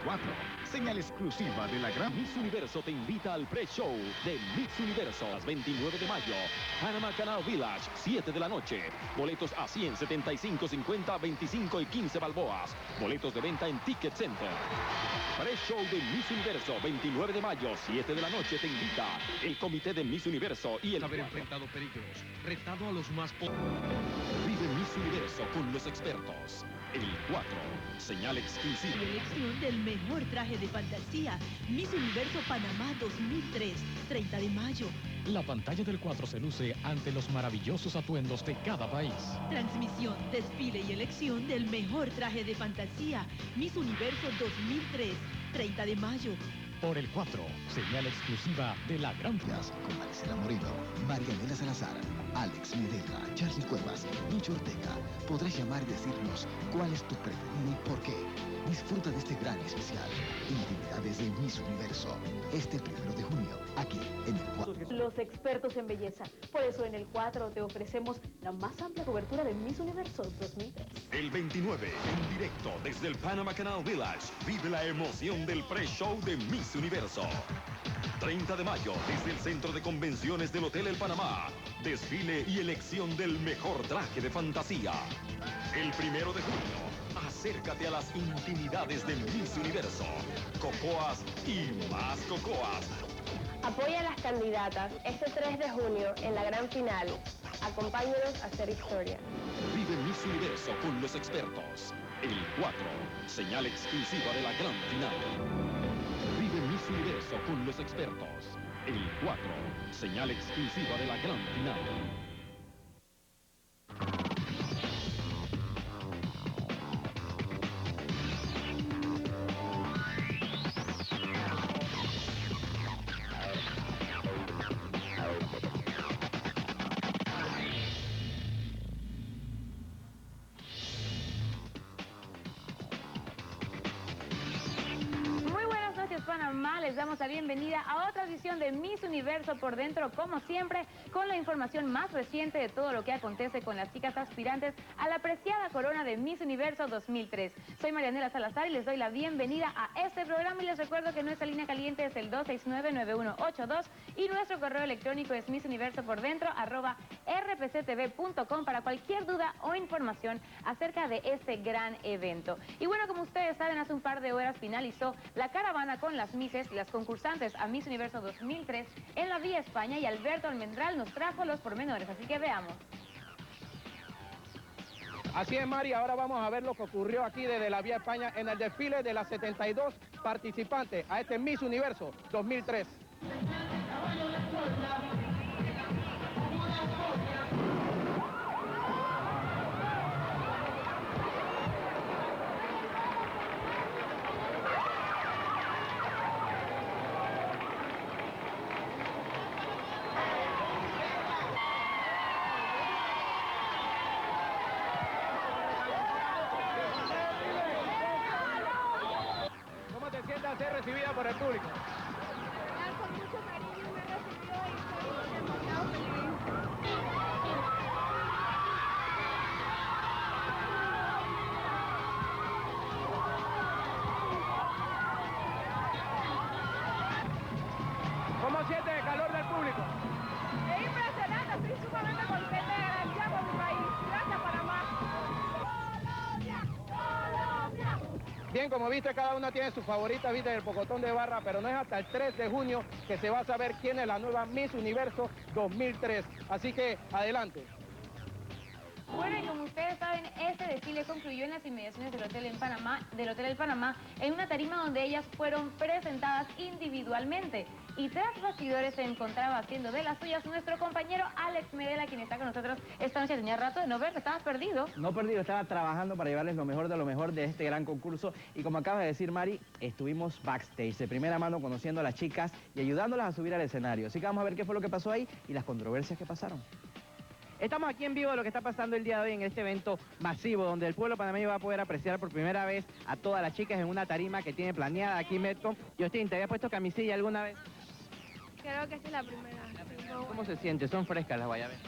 4. Señal exclusiva de la gran Miss Universo te invita al pre-show de Miss Universo, 29 de mayo. Panama Canal Village, 7 de la noche. Boletos a 100, 75, 50, 25 y 15 balboas. Boletos de venta en Ticket Center. Pre-show de Miss Universo, 29 de mayo, 7 de la noche te invita el comité de Miss Universo y el haber enfrentado peligros, retado a los más Vive Miss Universo con los expertos. El 4, señal exclusiva. Elección del mejor traje de fantasía, Miss Universo Panamá 2003, 30 de mayo. La pantalla del 4 se luce ante los maravillosos atuendos de cada país. Transmisión, desfile y elección del mejor traje de fantasía, Miss Universo 2003, 30 de mayo. Por el 4, señal exclusiva de la gran... Con Marcela Moreno, Marianela Salazar, Alex Medela, Charlie Cuevas, Lucho Ortega. Podrás llamar y decirnos cuál es tu preferido y por qué. Disfruta de este gran especial. Intimidades de Miss Universo. Este 1 de junio, aquí en el 4. Los expertos en belleza. Por eso en el 4 te ofrecemos la más amplia cobertura de Miss Universo 2003. El 29, en directo desde el Panama Canal Village, vive la emoción del pre-show de Miss Universo. 30 de mayo, desde el Centro de Convenciones del Hotel El Panamá. Desfile y elección del mejor traje de fantasía. El 1 de junio, acércate a las intimidades de Miss Universo. Cocoas y más cocoas. Apoya a las candidatas este 3 de junio en la gran final. Acompáñanos a hacer historia. Vive Miss Universo con los expertos. El 4, señal exclusiva de la gran final. Vive Miss Universo con los expertos. El 4, señal exclusiva de la gran final. Panamá, les damos la bienvenida a otra edición de Miss Universo por dentro, como siempre, con la información más reciente de todo lo que acontece con las chicas aspirantes a la preciada corona de Miss Universo 2003. Soy Marianela Salazar y les doy la bienvenida a este programa y les recuerdo que nuestra línea caliente es el 269-9182 y nuestro correo electrónico es missuniverso@rpctv.com para cualquier duda o información acerca de este gran evento. Y bueno, como ustedes saben, hace un par de horas finalizó la caravana con las Misses y las concursantes a Miss Universo 2003 en la Vía España y Alberto Almendral nos trajo los pormenores, así que veamos. Así es, Mari, ahora vamos a ver lo que ocurrió aquí desde la Vía España en el desfile de las 72 participantes a este Miss Universo 2003. Ser recibida por el público. Con mucho cariño me recibió y estoy demasiado feliz. ¿Cómo siente el calor del público? Es impresionante, estoy sumamente contenta y agradecida por mi país. Gracias, Panamá. ¡Colombia! ¡Colombia! Bien, como viste, cada una tiene su favorita, viste, el pocotón de barra, pero no es hasta el 3 de junio que se va a saber quién es la nueva Miss Universo 2003. Así que, adelante. Bueno, y como ustedes saben, este desfile concluyó en las inmediaciones del Hotel El Panamá, en una tarima donde ellas fueron presentadas individualmente. Y tras bastidores se encontraba haciendo de las suyas nuestro compañero Alex Medela, quien está con nosotros esta noche. Tenía rato de no verte, estabas perdido. No perdido, estaba trabajando para llevarles lo mejor de este gran concurso. Y como acaba de decir Mari, estuvimos backstage, de primera mano, conociendo a las chicas y ayudándolas a subir al escenario. Así que vamos a ver qué fue lo que pasó ahí y las controversias que pasaron. Estamos aquí en vivo de lo que está pasando el día de hoy en este evento masivo, donde el pueblo panameño va a poder apreciar por primera vez a todas las chicas en una tarima que tiene planeada aquí Metcom. Justin, ¿te habías puesto camisilla alguna vez? Creo que esta es la primera. ¿Cómo se siente? Son frescas las guayabes.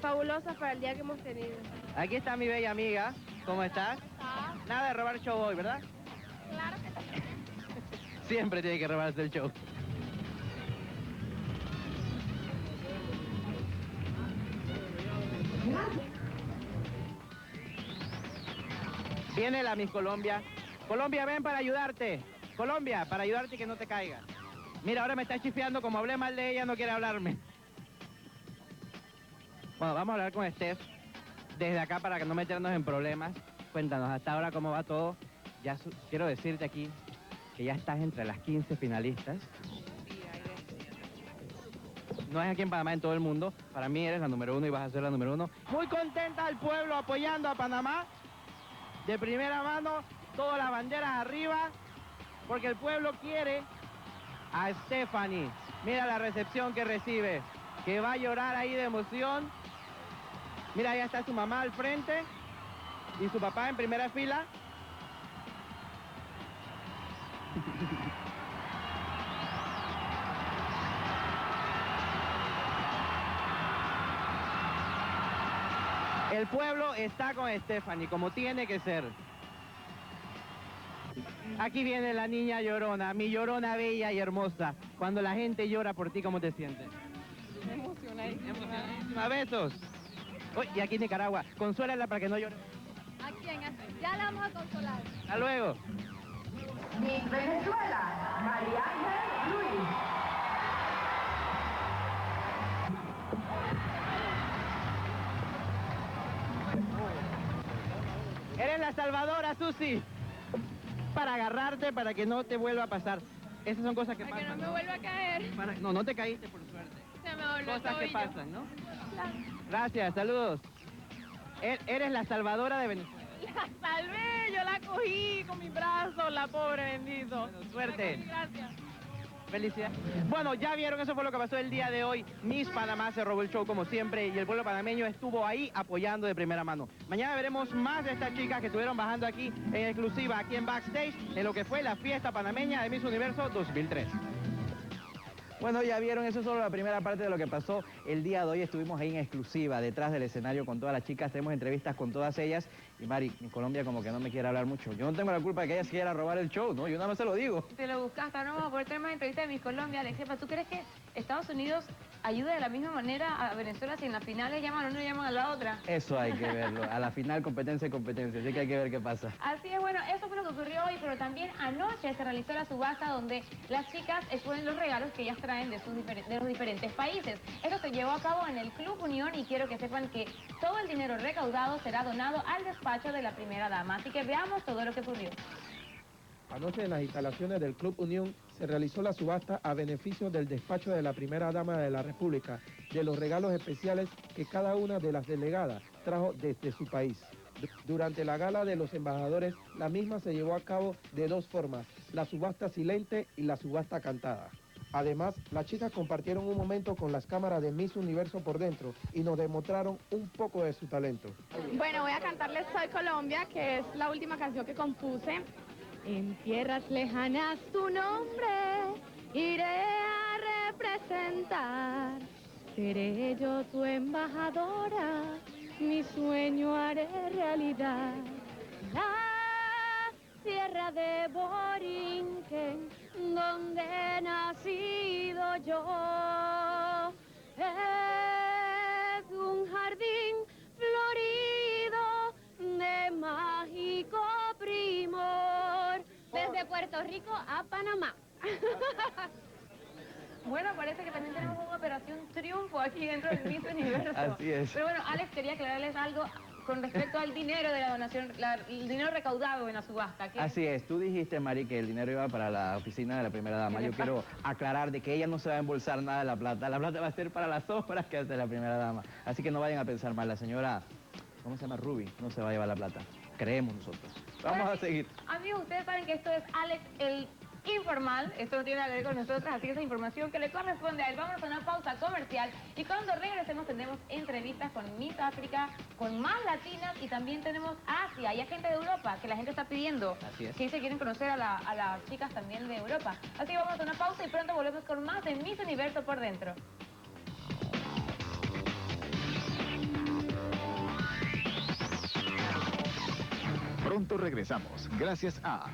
Fabulosas para el día que hemos tenido. Aquí está mi bella amiga. ¿Cómo estás? Nada de robar show hoy, ¿verdad? Claro que sí. siempre tiene que robarse el show. Viene la Miss Colombia. Colombia, ven para ayudarte. Colombia, para ayudarte y que no te caiga. Mira, ahora me está chifeando, como hablé mal de ella, no quiere hablarme. Bueno, vamos a hablar con Steph desde acá para que no meternos en problemas. Cuéntanos, hasta ahora cómo va todo. Ya quiero decirte aquí que ya estás entre las 15 finalistas. No es aquí en Panamá, en todo el mundo. Para mí eres la número 1 y vas a ser la número 1. Muy contenta al pueblo apoyando a Panamá. De primera mano, todas las banderas arriba, porque el pueblo quiere a Stephanie. Mira la recepción que recibe, que va a llorar ahí de emoción. Mira, ahí está su mamá al frente y su papá en primera fila. El pueblo está con Stephanie, como tiene que ser. Aquí viene la niña llorona, mi llorona bella y hermosa. Cuando la gente llora por ti, ¿cómo te sientes? Emocionadísima. Besos. Uy, y aquí en Nicaragua, consuélala para que no llore. ¿A quién? Ya la vamos a consolar. Hasta luego. Miss Venezuela, María Ángel Luis. Eres la salvadora, Susi. Para agarrarte, para que no te vuelva a pasar. Esas son cosas que Para pasan. que no me vuelva a caer. No, no te caíste por suerte. Se me volvió el Cosas que tobillo. pasan, ¿no? Gracias, saludos. Eres la salvadora de Venezuela. La salvé, yo la cogí con mi brazo, la pobre, bendito. Bueno, suerte. Gracias. Felicidad. Bueno, ya vieron, eso fue lo que pasó el día de hoy. Miss Panamá se robó el show como siempre y el pueblo panameño estuvo ahí apoyando de primera mano. Mañana veremos más de estas chicas que estuvieron bajando aquí en exclusiva, aquí en Backstage, en lo que fue la fiesta panameña de Miss Universo 2003. Bueno, ya vieron, eso es solo la primera parte de lo que pasó el día de hoy. Estuvimos ahí en exclusiva, detrás del escenario con todas las chicas, tenemos entrevistas con todas ellas. Y Mari, en Colombia como que no me quiere hablar mucho. Yo no tengo la culpa de que ella se quiera robar el show, ¿no? Yo nada más se lo digo. Te lo buscaste, no vamos a poder tener más entrevistas de Miss Colombia, Alex. Jefa, ¿tú crees que Estados Unidos ayuda de la misma manera a Venezuela si en las finales llaman a una y llaman a la otra? Eso hay que verlo. A la final, competencia y competencia. Así que hay que ver qué pasa. Así es, bueno, eso fue lo que ocurrió hoy, pero también anoche se realizó la subasta donde las chicas exponen los regalos que ellas traen de los diferentes países. Esto se llevó a cabo en el Club Unión y quiero que sepan que todo el dinero recaudado será donado al despacho de la primera dama. Así que veamos todo lo que ocurrió. Anoche en las instalaciones del Club Unión se realizó la subasta a beneficio del despacho de la primera dama de la República, de los regalos especiales que cada una de las delegadas trajo desde su país. Durante la gala de los embajadores, la misma se llevó a cabo de dos formas, la subasta silente y la subasta cantada. Además, las chicas compartieron un momento con las cámaras de Miss Universo por dentro y nos demostraron un poco de su talento. Bueno, voy a cantarles Soy Colombia, que es la última canción que compuse. En tierras lejanas tu nombre iré a representar. Seré yo tu embajadora, mi sueño haré realidad. La tierra de Borinquen, donde he nacido yo, es un jardín florido de mágico primor, desde Puerto Rico a Panamá. Bueno, parece que también tenemos una operación triunfo aquí dentro del Miss Universo. Así es. Pero bueno, Alex, quería aclararles algo con respecto al dinero de la donación, el dinero recaudado en la subasta. ¿Qué? Así es, tú dijiste, Mari, que el dinero iba para la oficina de la primera dama. Yo quiero aclarar de que ella no se va a embolsar nada de la plata va a ser para las obras que hace la primera dama. Así que no vayan a pensar mal, la señora, ¿cómo se llama? Ruby, no se va a llevar la plata. Creemos nosotros. Vamos a seguir. Amigos, ustedes saben que esto es Alex el informal, esto no tiene nada que ver con nosotros, así que esa información que le corresponde a él. Vamos a una pausa comercial y cuando regresemos tendremos entrevistas con Miss África, con más latinas y también tenemos Asia y hay gente de Europa que la gente está pidiendo. Así es. Que se quieren conocer a las chicas también de Europa. Así que vamos a una pausa y pronto volvemos con más de Miss Universo por dentro. Pronto regresamos, gracias a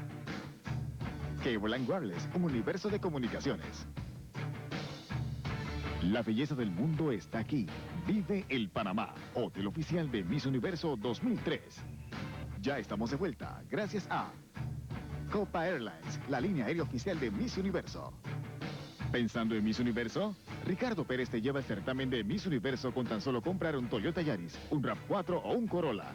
Cable & Wireless, un universo de comunicaciones. La belleza del mundo está aquí. Vive el Panamá, hotel oficial de Miss Universo 2003. Ya estamos de vuelta, gracias a Copa Airlines, la línea aérea oficial de Miss Universo. ¿Pensando en Miss Universo? Ricardo Pérez te lleva al certamen de Miss Universo con tan solo comprar un Toyota Yaris, un RAV4 o un Corolla.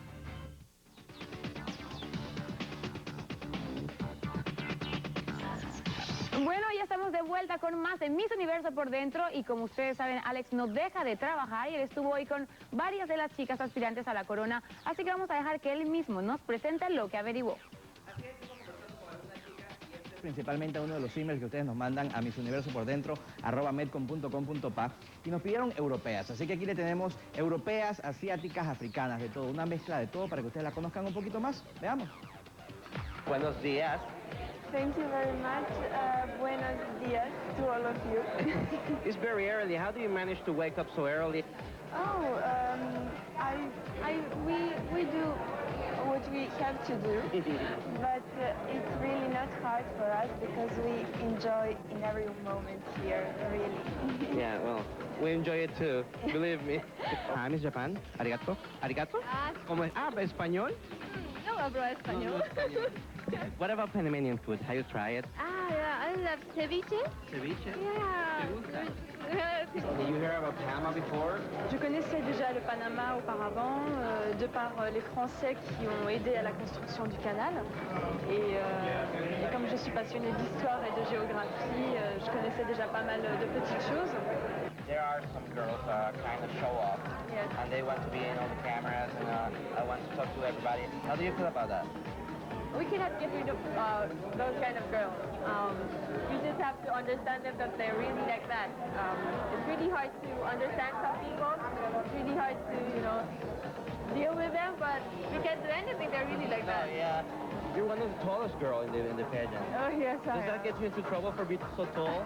Bueno, ya estamos de vuelta con más de Miss Universo por dentro y como ustedes saben, Alex no deja de trabajar y él estuvo hoy con varias de las chicas aspirantes a la corona, así que vamos a dejar que él mismo nos presente lo que averiguó. Principalmente uno de los emails que ustedes nos mandan a misuniversopordentro @medcom.com.pa y nos pidieron europeas, así que aquí le tenemos europeas, asiáticas, africanas, de todo, una mezcla de todo para que ustedes la conozcan un poquito más. Veamos. Buenos días. Thank you very much. Buenos días to all of you. It's very early. How do you manage to wake up so early? Oh, we do what we have to do, but it's really not hard for us because we enjoy in every moment here, really. Yeah, well, we enjoy it too, believe me. I'm in Japan. Arigato. Arigato? ¿Cómo es? ¿Español? No hablo español. What about Panamanian food? Have you tried it? Yeah, I love ceviche. Ceviche? Yeah. ¿Te gusta? Did you hear about Panama before? Je connaissais déjà le Panama auparavant, de par les Français qui ont aidé à la construction du canal. Et comme je suis passionnée d'histoire et de géographie, je connaissais déjà pas mal de petites choses. There are some girls kind of show off, Yes. and they want to be in all the cameras, and I want to talk to everybody. How do you feel about that? We cannot get rid of those kind of girls. You just have to understand them that they're really like that. It's really hard to understand some people. It's really hard to, deal with them, but we can't do anything. They're really like that. Oh, yeah. You're one of the tallest girls in the pageant. Oh, yes, I Does that am. get you into trouble for being so tall?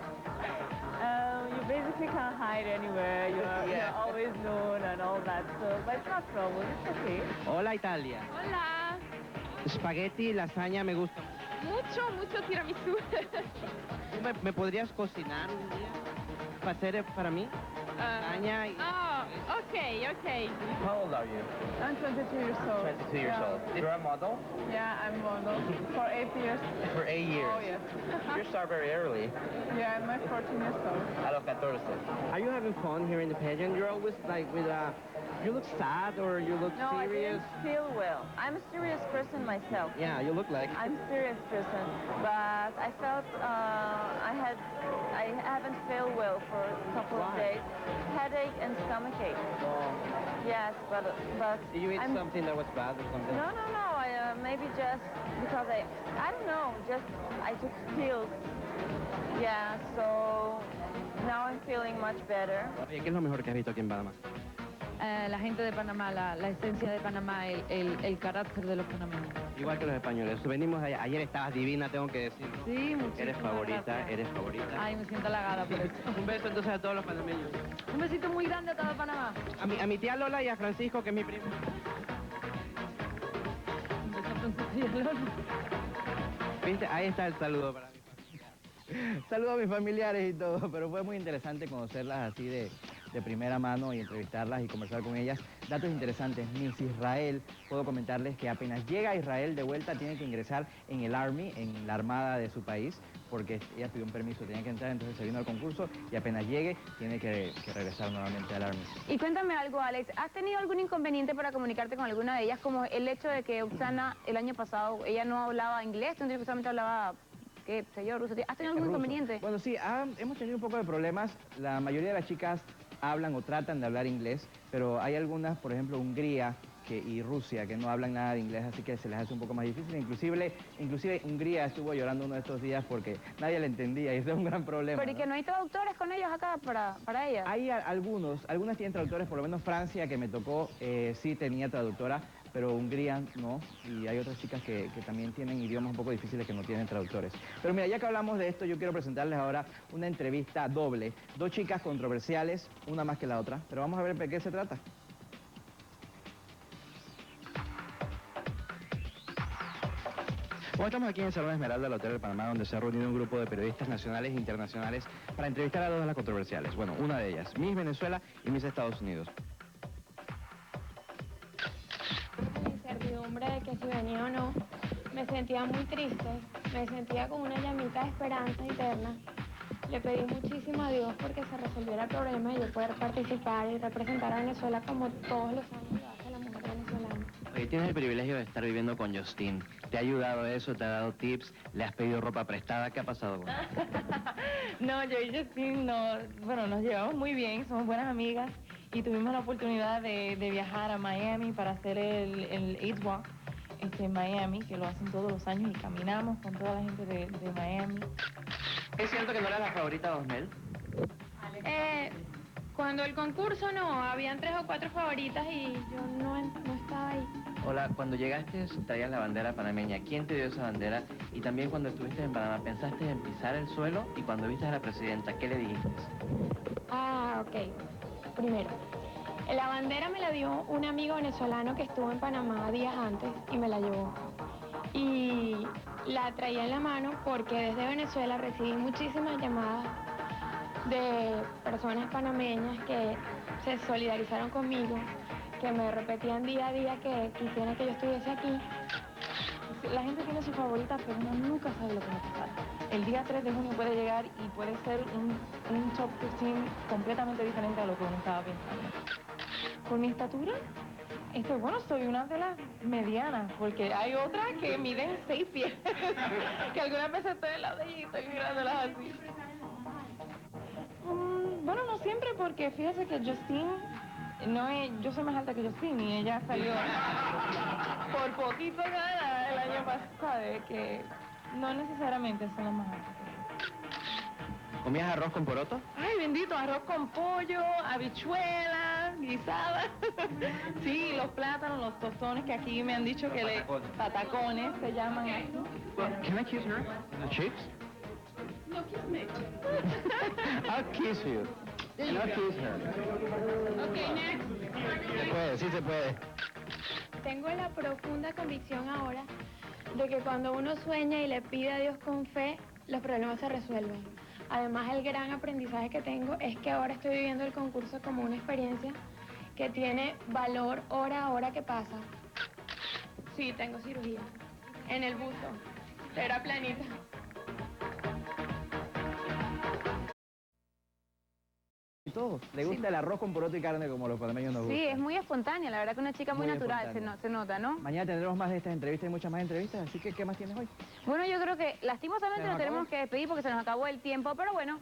You basically can't hide anywhere. You're always known and all that. So, but it's not trouble. It's okay. Hola, Italia. Hola. Spaghetti, lasaña, me gusta. Mucho tiramisú. ¿Tú me podrías cocinar un día? ¿Para hacer para mí? Lasaña y... Okay. How old are you? I'm 22 years old. 22 years old. You're a model? Yeah, I'm model for 8 years. For 8 years. Oh, yes. You start very early. Yeah, I'm 14 years old. A los 14. Are you having fun here in the pageant? You're always like with you look sad or you look No, serious? I didn't feel well. I'm a serious person myself. Yeah, you look like. I'm a serious person, but I felt I haven't felt well for a couple of days. Headache and stomachache. Oh. Yes, but Did you eat something that was bad or something? No. Maybe just because I don't know. Just I took pills. Yeah, so now I'm feeling much better. Oye, ¿qué es lo mejor que has visto aquí en Panamá? La gente de Panamá, la esencia de Panamá, el carácter de los panameños. Igual que los españoles. Venimos de ayer estabas divina, tengo que decir. Sí, muchísimas Eres favorita, gracias. eres favorita. Ay, me siento halagada por eso. Un beso entonces a todos los panameños. Un besito muy grande a todo Panamá. A mi tía Lola y a Francisco, que es mi primo. Un beso a Francisco y a Lola. ¿Viste? Ahí está el saludo para mí. Saludos a mis familiares y todo, pero fue muy interesante conocerlas así de primera mano y entrevistarlas y conversar con ellas. Datos interesantes, Miss Israel, puedo comentarles que apenas llega a Israel de vuelta tiene que ingresar en el Army, en la armada de su país, porque ella pidió un permiso, tenía que entrar, entonces se vino al concurso y apenas llegue tiene que regresar nuevamente al Army. Y cuéntame algo, Alex, ¿has tenido algún inconveniente para comunicarte con alguna de ellas? Como el hecho de que Oksana el año pasado, ella no hablaba inglés, entonces solamente hablaba... ¿Qué sé yo, ruso? ¿Has tenido algún inconveniente? Bueno, sí, hemos tenido un poco de problemas. La mayoría de las chicas hablan o tratan de hablar inglés, pero hay algunas, por ejemplo, Hungría y Rusia, que no hablan nada de inglés, así que se les hace un poco más difícil. Inclusive Hungría estuvo llorando uno de estos días porque nadie le entendía y ese es un gran problema. Pero ¿y que no hay traductores con ellos acá para ellas? Hay algunas tienen traductores, por lo menos Francia, que me tocó, sí tenía traductora, pero Hungría no, y hay otras chicas que también tienen idiomas un poco difíciles que no tienen traductores. Pero mira, ya que hablamos de esto, yo quiero presentarles ahora una entrevista doble. Dos chicas controversiales, una más que la otra, pero vamos a ver de qué se trata. Hoy estamos aquí en el Salón Esmeralda del Hotel del Panamá, donde se ha reunido un grupo de periodistas nacionales e internacionales para entrevistar a dos de las controversiales. Bueno, una de ellas, Miss Venezuela y Miss Estados Unidos. La incertidumbre de que si venía o no, me sentía muy triste, me sentía con una llamita de esperanza interna. Le pedí muchísimo a Dios porque se resolviera el problema y yo poder participar y representar a Venezuela como todos los años lo hace la mujer venezolana. Oye, tienes el privilegio de estar viviendo con Justin. ¿Te ha ayudado eso? ¿Te ha dado tips? ¿Le has pedido ropa prestada? ¿Qué ha pasado con él? No, yo y Justin nos llevamos muy bien, somos buenas amigas y tuvimos la oportunidad de viajar a Miami para hacer el AIDS Walk en Miami, que lo hacen todos los años y caminamos con toda la gente de Miami. ¿Es cierto que no eras la favorita 2000? Cuando el concurso no, habían 3 o 4 favoritas y yo no estaba ahí. Hola, cuando llegaste traías la bandera panameña. ¿Quién te dio esa bandera? Y también cuando estuviste en Panamá, ¿pensaste en pisar el suelo? Y cuando viste a la presidenta, ¿qué le dijiste? Ok. Primero, la bandera me la dio un amigo venezolano que estuvo en Panamá días antes y me la llevó. Y la traía en la mano porque desde Venezuela recibí muchísimas llamadas de personas panameñas que se solidarizaron conmigo, que me repetían día a día que quisieran que yo estuviese aquí. La gente tiene su favorita, pero uno nunca sabe lo que va a pasar. El día 3 de junio puede llegar y puede ser un top 15 completamente diferente a lo que uno estaba pensando. Con mi estatura, soy una de las medianas, porque hay otras que miden 6 pies, que algunas veces estoy al lado de ella y estoy mirándolas así. No siempre, porque fíjese que Justin, yo soy más alta que Justin y ella salió por poquito gana el año pasado, de que no necesariamente son las más altas. ¿Comías arroz con poroto? Ay, bendito, arroz con pollo, habichuelas, guisadas. Sí, los plátanos, los tostones, que aquí me han dicho que patacones se llaman aquí. Can I kiss her? The chips? No, kiss me. I'll kiss you. And I'll kiss her. Ok, next. Se puede, sí se puede. Tengo la profunda convicción ahora de que cuando uno sueña y le pide a Dios con fe, los problemas se resuelven. Además, el gran aprendizaje que tengo es que ahora estoy viviendo el concurso como una experiencia que tiene valor hora a hora que pasa. Sí, tengo cirugía. En el busto. Era planita. Todo. Le gusta el arroz con poroto y carne como los panameños nos gustan. Sí, es muy espontánea, la verdad que una chica muy natural, se nota, ¿no? Mañana tendremos más de estas entrevistas y muchas más entrevistas, así que ¿qué más tienes hoy? Bueno, yo creo que lastimosamente nos tenemos que despedir porque se nos acabó el tiempo, pero bueno.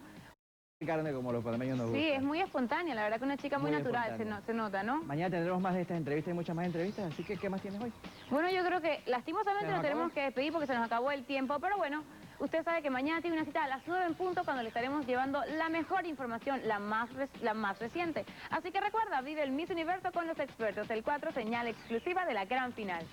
Carne como los panameños nos gustan. Sí, es muy espontánea, la verdad que una chica muy natural, se nota, ¿no? Mañana tendremos más de estas entrevistas y muchas más entrevistas, así que ¿qué más tienes hoy? Bueno, yo creo que lastimosamente nos tenemos que despedir porque se nos acabó el tiempo, pero bueno, usted sabe que mañana tiene una cita a las 9 en punto cuando le estaremos llevando la mejor información, la más reciente. Así que recuerda, vive el Miss Universo con los expertos, el 4, señal exclusiva de la gran final.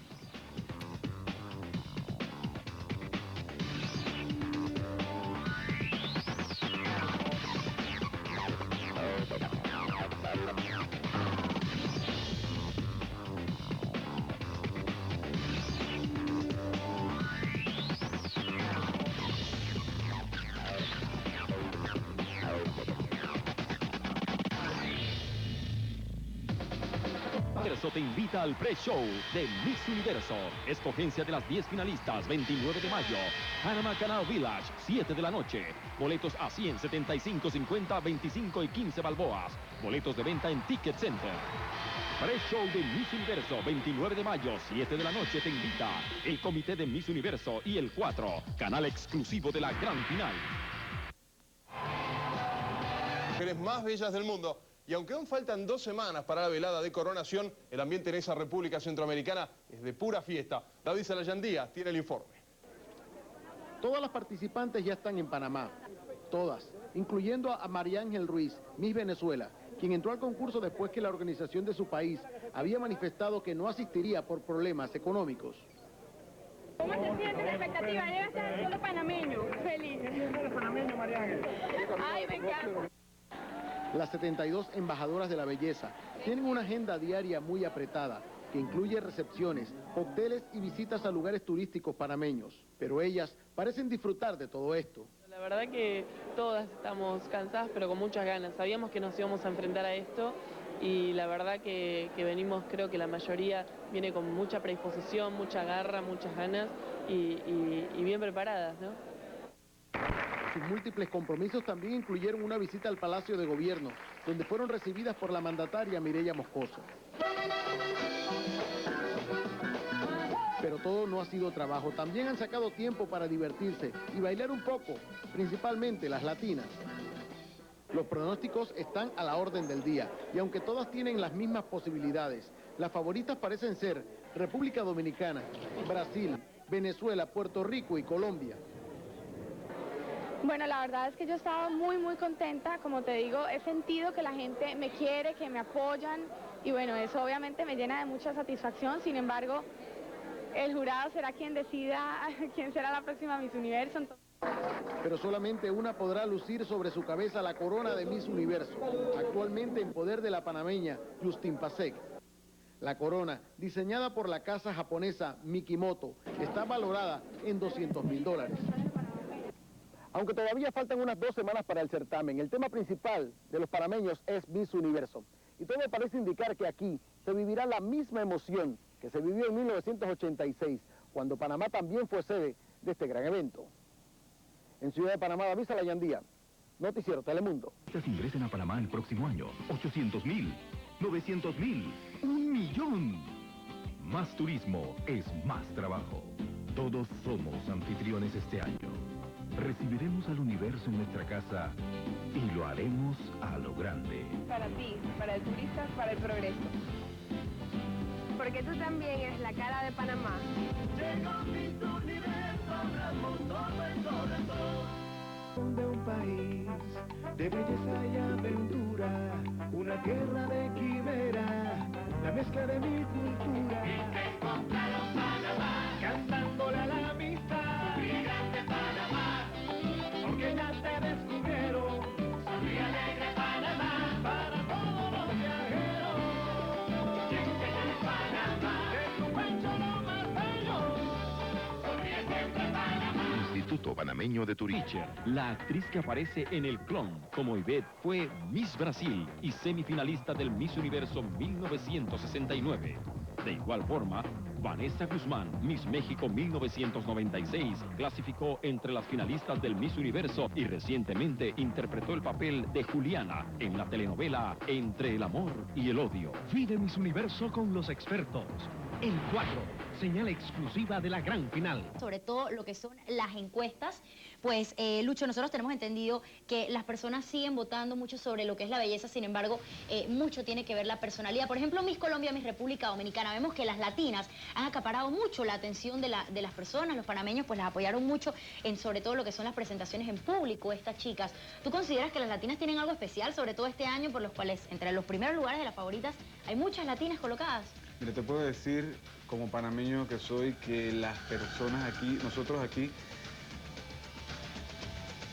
Te invita al pre-show de Miss Universo. Escogencia de las 10 finalistas, 29 de mayo. Panama Canal Village, 7 de la noche. Boletos a 100, 75, 50, 25 y 15 balboas. Boletos de venta en Ticket Center. Pre-show de Miss Universo, 29 de mayo, 7 de la noche, te invita el Comité de Miss Universo y el 4, canal exclusivo de la gran final. Mujeres más bellas del mundo. Y aunque aún faltan 2 semanas para la velada de coronación, el ambiente en esa República Centroamericana es de pura fiesta. David Salayandía tiene el informe. Todas las participantes ya están en Panamá. Todas, incluyendo a María Ángel Ruiz, Miss Venezuela, quien entró al concurso después que la organización de su país había manifestado que no asistiría por problemas económicos. ¿Cómo se siente la expectativa? Debe estar solo panameño. Feliz. Panameño, María Ángel. Ay, me encanta. Las 72 embajadoras de la belleza tienen una agenda diaria muy apretada, que que incluye recepciones, cócteles y visitas a lugares turísticos panameños. Pero ellas parecen disfrutar de todo esto. La verdad que todas estamos cansadas, pero con muchas ganas. Sabíamos que nos íbamos a enfrentar a esto y la verdad que venimos, creo que la mayoría viene con mucha predisposición, mucha garra, muchas ganas y bien preparadas, ¿no? Sus múltiples compromisos también incluyeron una visita al Palacio de Gobierno, donde fueron recibidas por la mandataria Mireya Moscoso. Pero todo no ha sido trabajo. También han sacado tiempo para divertirse y bailar un poco, principalmente las latinas. Los pronósticos están a la orden del día y aunque todas tienen las mismas posibilidades, las favoritas parecen ser República Dominicana, Brasil, Venezuela, Puerto Rico y Colombia. Bueno, la verdad es que yo estaba muy contenta, como te digo, he sentido que la gente me quiere, que me apoyan y bueno, eso obviamente me llena de mucha satisfacción. Sin embargo, el jurado será quien decida quién será la próxima Miss Universo. Pero solamente una podrá lucir sobre su cabeza la corona de Miss Universo, actualmente en poder de la panameña Justin Pasek. La corona, diseñada por la casa japonesa Mikimoto, está valorada en $200,000. Aunque todavía faltan unas 2 semanas para el certamen, el tema principal de los panameños es Miss Universo. Y todo parece indicar que aquí se vivirá la misma emoción que se vivió en 1986, cuando Panamá también fue sede de este gran evento. En Ciudad de Panamá, David Salayandía, Noticiero Telemundo. Ingresen a Panamá el próximo año. 800,000, 900,000, 1,000,000. Más turismo es más trabajo. Todos somos anfitriones este año. Recibiremos al universo en nuestra casa y lo haremos a lo grande. Para ti, para el turista, para el progreso. Porque tú también eres la cara de Panamá. De un país de belleza y aventura, una tierra de quimera, la mezcla de mi cultura. Encontraron Panamá, cantándole a la amistad. Mi grande Panamá, porque ya te descubrieron. Sonríe alegre Panamá, para todos los viajeros. Siente Panamá, de tu pecho lo más bello. Sonríe siempre Panamá. Instituto Panameño de Turismo. La actriz que aparece en El Clon como Ivette fue Miss Brasil y semifinalista del Miss Universo 1969. De igual forma, Vanessa Guzmán, Miss México 1996, clasificó entre las finalistas del Miss Universo y recientemente interpretó el papel de Juliana en la telenovela Entre el amor y el odio. Vive Miss Universo con los expertos. El 4, señal exclusiva de la gran final. Sobre todo lo que son las encuestas, pues Lucho, nosotros tenemos entendido que las personas siguen votando mucho sobre lo que es la belleza, sin embargo, mucho tiene que ver la personalidad. Por ejemplo, Miss Colombia, Miss República Dominicana, vemos que las latinas han acaparado mucho la atención de las personas, los panameños pues las apoyaron mucho en sobre todo lo que son las presentaciones en público, estas chicas. ¿Tú consideras que las latinas tienen algo especial, sobre todo este año, por los cuales entre los primeros lugares de las favoritas hay muchas latinas colocadas? Mira, te puedo decir, como panameño que soy, que las personas aquí, nosotros aquí,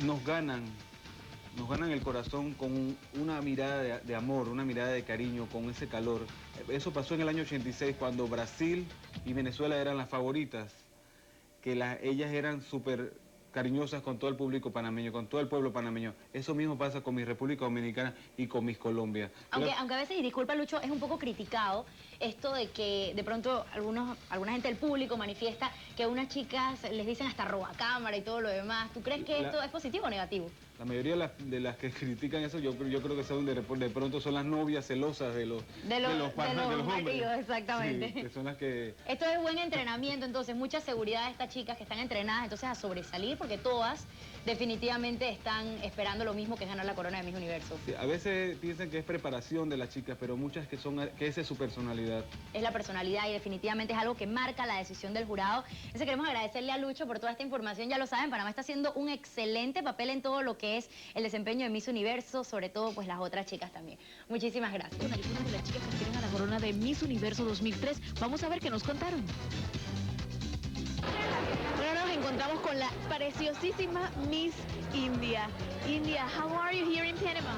nos ganan el corazón con una mirada de amor, una mirada de cariño, con ese calor. Eso pasó en el año 86, cuando Brasil y Venezuela eran las favoritas, que ellas eran súper cariñosas con todo el público panameño, con todo el pueblo panameño. Eso mismo pasa con mi República Dominicana y con mis Colombia. Aunque a veces, y disculpa Lucho, es un poco criticado esto de que de pronto alguna gente del público manifiesta que unas chicas les dicen hasta roba cámara y todo lo demás. ¿Tú crees que esto es positivo o negativo? La mayoría de las que critican eso, yo creo que son de pronto son las novias celosas de los hombres. Exactamente. Sí, que son las que... Esto es buen entrenamiento, entonces, mucha seguridad de estas chicas que están entrenadas entonces a sobresalir, porque todas definitivamente están esperando lo mismo, que es ganar la corona de Miss Universo. Sí, a veces piensan que es preparación de las chicas, pero muchas que esa es su personalidad. Es la personalidad y definitivamente es algo que marca la decisión del jurado. Entonces queremos agradecerle a Lucho por toda esta información. Ya lo saben, Panamá está haciendo un excelente papel en todo lo que es el desempeño de Miss Universo, sobre todo pues las otras chicas también. Muchísimas gracias. Con algunas de las chicas que aspiran a la corona de Miss Universo 2003, vamos a ver qué nos contaron. Ahora nos encontramos con la preciosísima Miss India. India, how are you here in Panama?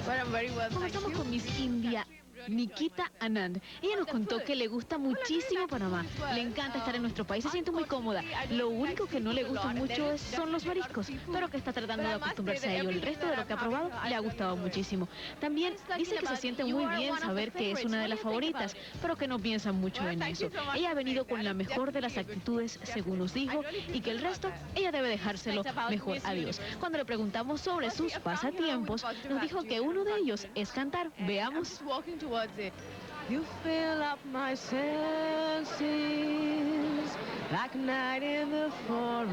Well, I'm very well. Comenzamos con Miss India. Nikita Anand. Ella nos contó que le gusta muchísimo Panamá, le encanta estar en nuestro país, se siente muy cómoda. Lo único que no le gusta mucho son los mariscos, pero que está tratando de acostumbrarse a ello. El resto de lo que ha probado le ha gustado muchísimo. También dice que se siente muy bien saber que es una de las favoritas, pero que no piensa mucho en eso. Ella ha venido con la mejor de las actitudes, según nos dijo, y que el resto ella debe dejárselo mejor a Dios. Cuando le preguntamos sobre sus pasatiempos, nos dijo que uno de ellos es cantar. Veamos. You fill up my senses like night in the forest.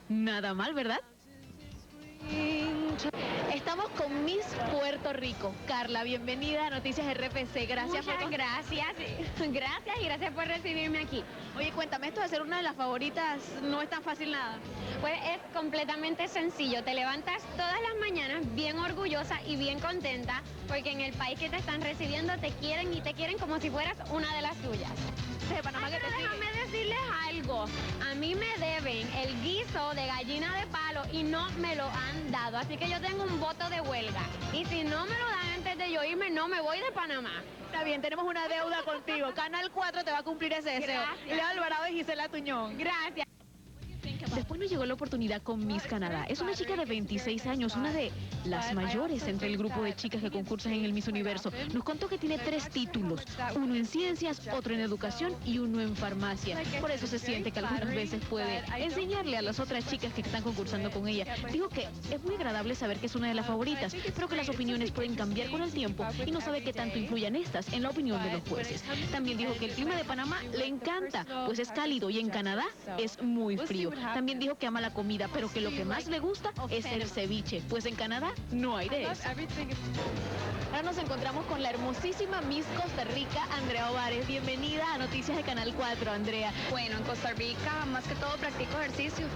Nada mal, ¿verdad? Estamos con Miss Puerto Rico. Carla, bienvenida a Noticias RPC. Gracias. Muchas gracias. Gracias y gracias por recibirme aquí. Oye, cuéntame, esto de ser una de las favoritas no es tan fácil nada. Pues es completamente sencillo. Te levantas todas las mañanas bien orgullosa y bien contenta porque en el país que te están recibiendo te quieren y te quieren como si fueras una de las suyas. Déjame decirles algo. A mí me deben el guiso de gallina de palo y no me lo han dado. Así que yo tengo un voto de huelga. Y si no me lo dan antes de yo irme, no me voy de Panamá. Está bien, tenemos una deuda contigo. Canal 4 te va a cumplir ese deseo. Leo Alvarado y Gisela Tuñón. Gracias. Después nos llegó la oportunidad con Miss Canadá. Es una chica de 26 años, una de las mayores entre el grupo de chicas que concursan en el Miss Universo. Nos contó que tiene 3 títulos, uno en ciencias, otro en educación y uno en farmacia. Por eso se siente que algunas veces puede enseñarle a las otras chicas que están concursando con ella. Dijo que es muy agradable saber que es una de las favoritas, pero que las opiniones pueden cambiar con el tiempo y no sabe qué tanto influyan estas en la opinión de los jueces. También dijo que el clima de Panamá le encanta, pues es cálido y en Canadá es muy frío. También dijo que ama la comida, pero que lo que más le gusta es el ceviche, pues en Canadá no hay de eso. Ahora nos encontramos con la hermosísima Miss Costa Rica, Andrea Ovares. Bienvenida a Noticias de Canal 4, Andrea. Bueno, en Costa Rica más que todo practico ejercicio.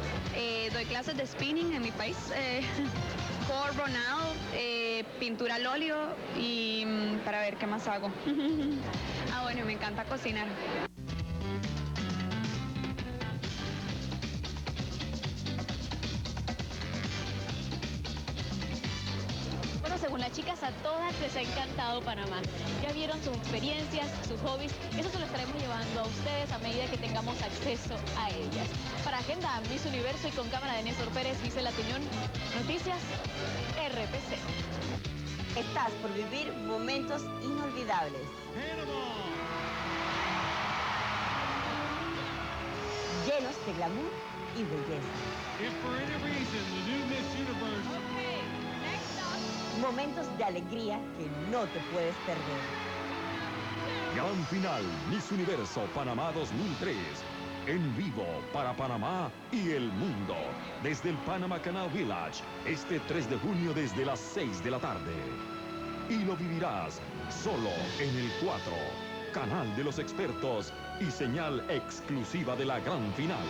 Doy clases de spinning en mi país. Core, Ronald, pintura al óleo y para ver qué más hago. Bueno, me encanta cocinar. Según las chicas, a todas les ha encantado Panamá. Ya vieron sus experiencias, sus hobbies. Eso se lo estaremos llevando a ustedes a medida que tengamos acceso a ellas. Para Agenda Miss Universo y con cámara de Néstor Pérez, Gisela Tuñón, Noticias RPC. Estás por vivir momentos inolvidables. Llenos de glamour y belleza. Momentos de alegría que no te puedes perder. Gran final Miss Universo Panamá 2003. En vivo para Panamá y el mundo. Desde el Panama Canal Village. Este 3 de junio desde las 6 de la tarde. Y lo vivirás solo en el 4. Canal de los expertos y señal exclusiva de la gran final.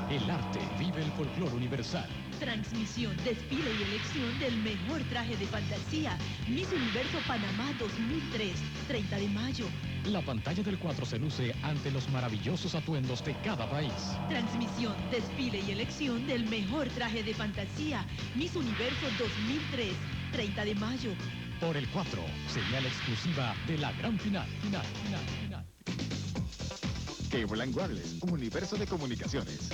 El arte vive el folclore universal. Transmisión, desfile y elección del mejor traje de fantasía. Miss Universo Panamá 2003, 30 de mayo. La pantalla del 4 se luce ante los maravillosos atuendos de cada país. Transmisión, desfile y elección del mejor traje de fantasía. Miss Universo 2003, 30 de mayo. Por el 4, señal exclusiva de la gran final. Cable & Wireless, un universo de comunicaciones.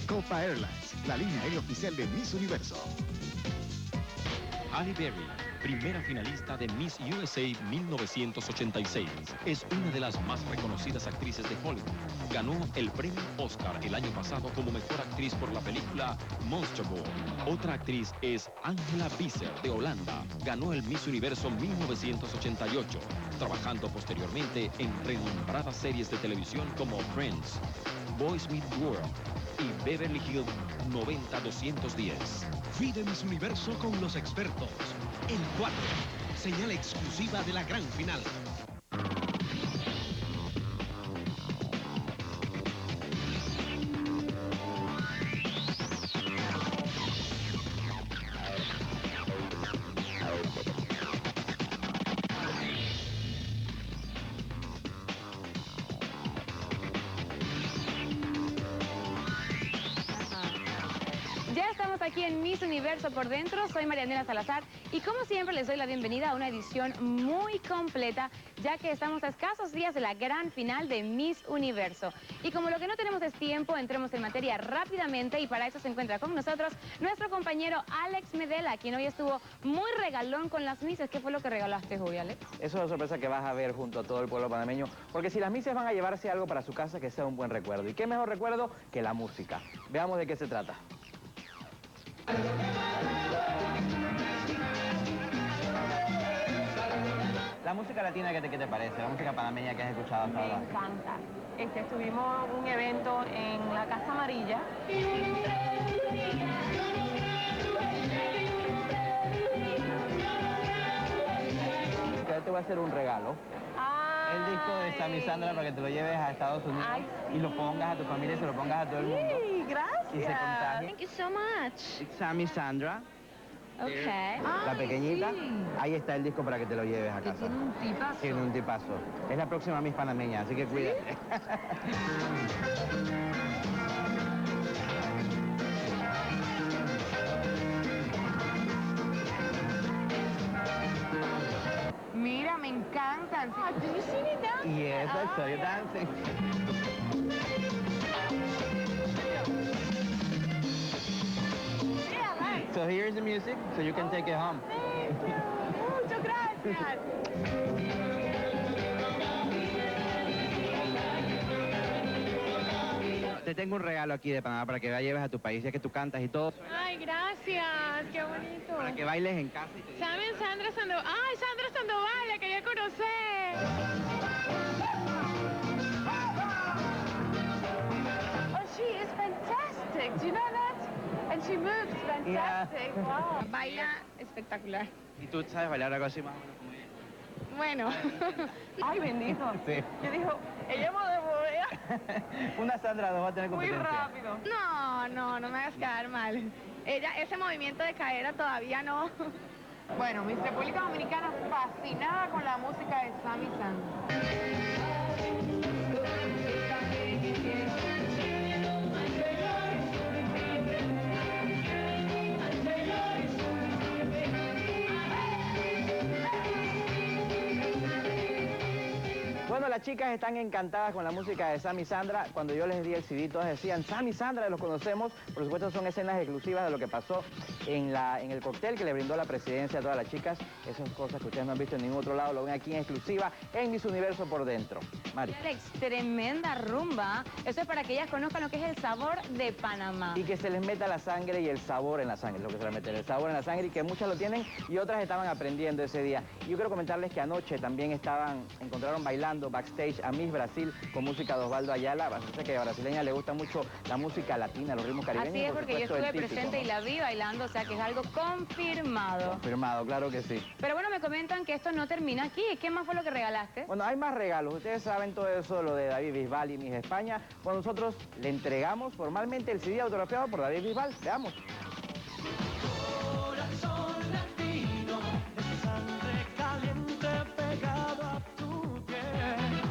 Copa Airlines, la línea aérea oficial de Miss Universo. Halle Berry, primera finalista de Miss USA 1986. Es una de las más reconocidas actrices de Hollywood. Ganó el premio Oscar el año pasado como mejor actriz por la película Monster Ball. Otra actriz es Angela Visser de Holanda. Ganó el Miss Universo 1988, trabajando posteriormente en renombradas series de televisión como Friends, Boys Meet World y Beverly Hills 90210. Vive Miss Universo con los expertos. El 4, señal exclusiva de la gran final. aquí en Miss Universo por Dentro. Soy Marianela Salazar y como siempre les doy la bienvenida a una edición muy completa, ya que estamos a escasos días de la gran final de Miss Universo. Y como lo que no tenemos es tiempo, entremos en materia rápidamente y para eso se encuentra con nosotros nuestro compañero Alex Medela, quien hoy estuvo muy regalón con las Misses. ¿Qué fue lo que regalaste hoy, Alex? Es una sorpresa que vas a ver junto a todo el pueblo panameño, porque si las Misses van a llevarse algo para su casa, que sea un buen recuerdo. ¿Y qué mejor recuerdo que la música? Veamos de qué se trata. La música latina, ¿qué te parece? La música panameña que has escuchado hasta ahora. Me encanta. Estuvimos en un evento en la Casa Amarilla. Te voy a hacer un regalo. El disco de Sammy Sandra para que te lo lleves a Estados Unidos y lo pongas a tu familia y se lo pongas a todo el mundo. Gracias. Y se contagie. Thank you so much. Sammy Sandra. Okay. La pequeñita, ahí está el disco para que te lo lleves a casa. Tiene un tipazo. Tiene un tipazo. Es la próxima Miss Panameña, así que cuídate. Mira, me encantan. Do you see me dancing? Yes, I saw you dancing. So here's the music, so you can take it home. Muchas gracias. Te tengo un regalo aquí de Panamá para que la lleves a tu país, ya que tú cantas y todo. Ay, gracias, qué bonito. Para que bailes en casa y te... ¿Saben Sandra Sandoval? ¡Ay, Sandra Sandoval! La quería conocer. Oh, she is fantastic. Do you know that? And she moves fantastic. Yeah. Wow. Baila espectacular. ¿Y tú sabes bailar algo así más o menos como ella? Bueno. Ay, bendito. Sí. Yo dijo, ella me Una Sandra no va a tener muy competencia. rápido. No me hagas quedar mal. Ese movimiento de cadera todavía no. Bueno, mi República Dominicana fascinada con la música de Sammy Sandra. Bueno, las chicas están encantadas con la música de Sammy Sandra. Cuando yo les di el CD, todas decían, Sammy Sandra, los conocemos. Por supuesto, son escenas exclusivas de lo que pasó en el cóctel que le brindó la presidencia a todas las chicas. Esas cosas que ustedes no han visto en ningún otro lado, lo ven aquí en exclusiva en Miss Universo por Dentro. Mari. Alex, tremenda rumba. Eso es para que ellas conozcan lo que es el sabor de Panamá. Y que se les meta la sangre y el sabor en la sangre, lo que se les mete, el sabor en la sangre, y que muchas lo tienen y otras estaban aprendiendo ese día. Y yo quiero comentarles que anoche también encontraron bailando backstage a Miss Brasil con música de Osvaldo Ayala. Parece que a brasileña le gusta mucho la música latina, los ritmos caribeños. Así es, porque yo supuesto, estuve el típico, presente, ¿no? y la vi bailando, o sea que es algo confirmado. Confirmado, claro que sí. Pero bueno, me comentan que esto no termina aquí. ¿Qué más fue lo que regalaste? Bueno, hay más regalos. Ustedes saben todo eso, lo de David Bisbal y Miss España. Bueno, nosotros le entregamos formalmente el CD autografiado por David Bisbal. Veamos. Corazón latino, de sangre caliente pegado a tu piel.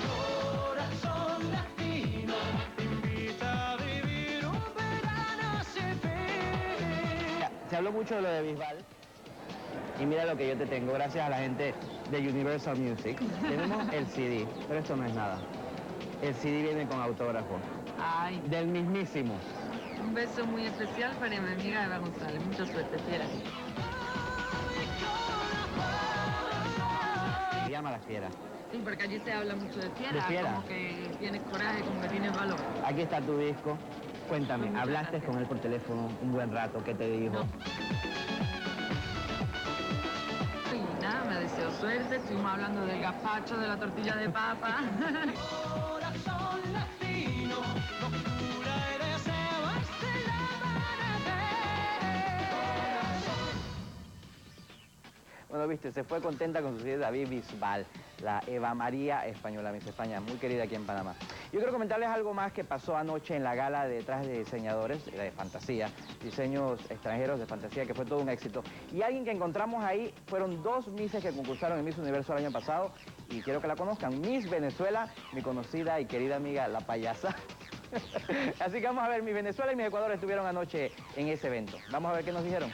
Corazón latino, te invita a vivir un verano sin fin. Se habló mucho de lo de Bisbal. Y mira lo que yo te tengo, gracias a la gente de Universal Music. Tenemos el CD, pero esto no es nada. El CD viene con autógrafo. Ay. Del mismísimo. Un beso muy especial para mi amiga Eva González. Mucha suerte, fiera. Se llama La Fiera. Sí, porque allí se habla mucho de fiera. ¿De fiera? Como que tienes coraje, como que tienes valor. Aquí está tu disco. Cuéntame, Muchas ¿hablaste gracias. con él por teléfono un buen rato? ¿Qué te dijo? Y nada, me deseo suerte. Estuvimos hablando del gazpacho, de la tortilla de papa. Corazón latino, locura y deseo hasta el amanecer. Bueno, viste, se fue contenta con su CD David Bisbal, la Eva María española, Miss España, muy querida aquí en Panamá. Yo quiero comentarles algo más que pasó anoche en la gala de trajes de diseñadores de fantasía, diseños extranjeros de fantasía, que fue todo un éxito. Y alguien que encontramos ahí fueron dos Misses que concursaron en Miss Universo el año pasado, y quiero que la conozcan. Miss Venezuela, mi conocida y querida amiga La Payasa. Así que vamos a ver, mi Venezuela y mi Ecuador estuvieron anoche en ese evento. Vamos a ver qué nos dijeron.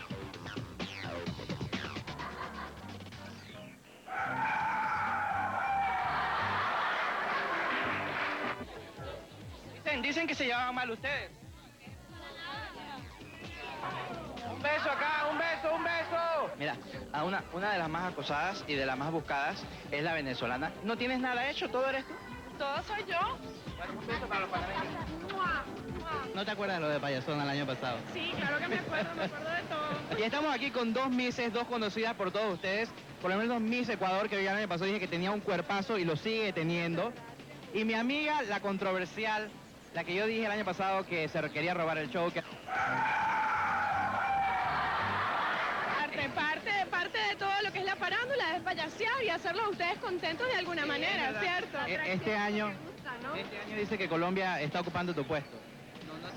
Dicen que se llevaban mal ustedes. Un beso acá, un beso, un beso. Mira, a una de las más acosadas y de las más buscadas es la venezolana. ¿No tienes nada hecho? ¿Todo eres tú? Todo soy yo. Bueno, un beso para los panameños. ¿No te acuerdas de lo de Payasona el año pasado? Sí, claro que me acuerdo de todo. Y estamos aquí con dos Misses, dos conocidas por todos ustedes. Por lo menos Miss Ecuador, que el año pasado dije que tenía un cuerpazo y lo sigue teniendo. Y mi amiga, la controversial, la que yo dije el año pasado que se quería robar el show. Parte de todo lo que es la farándula es payasear y hacerlos a ustedes contentos de alguna manera, ¿cierto? Este año dice que Colombia está ocupando tu puesto.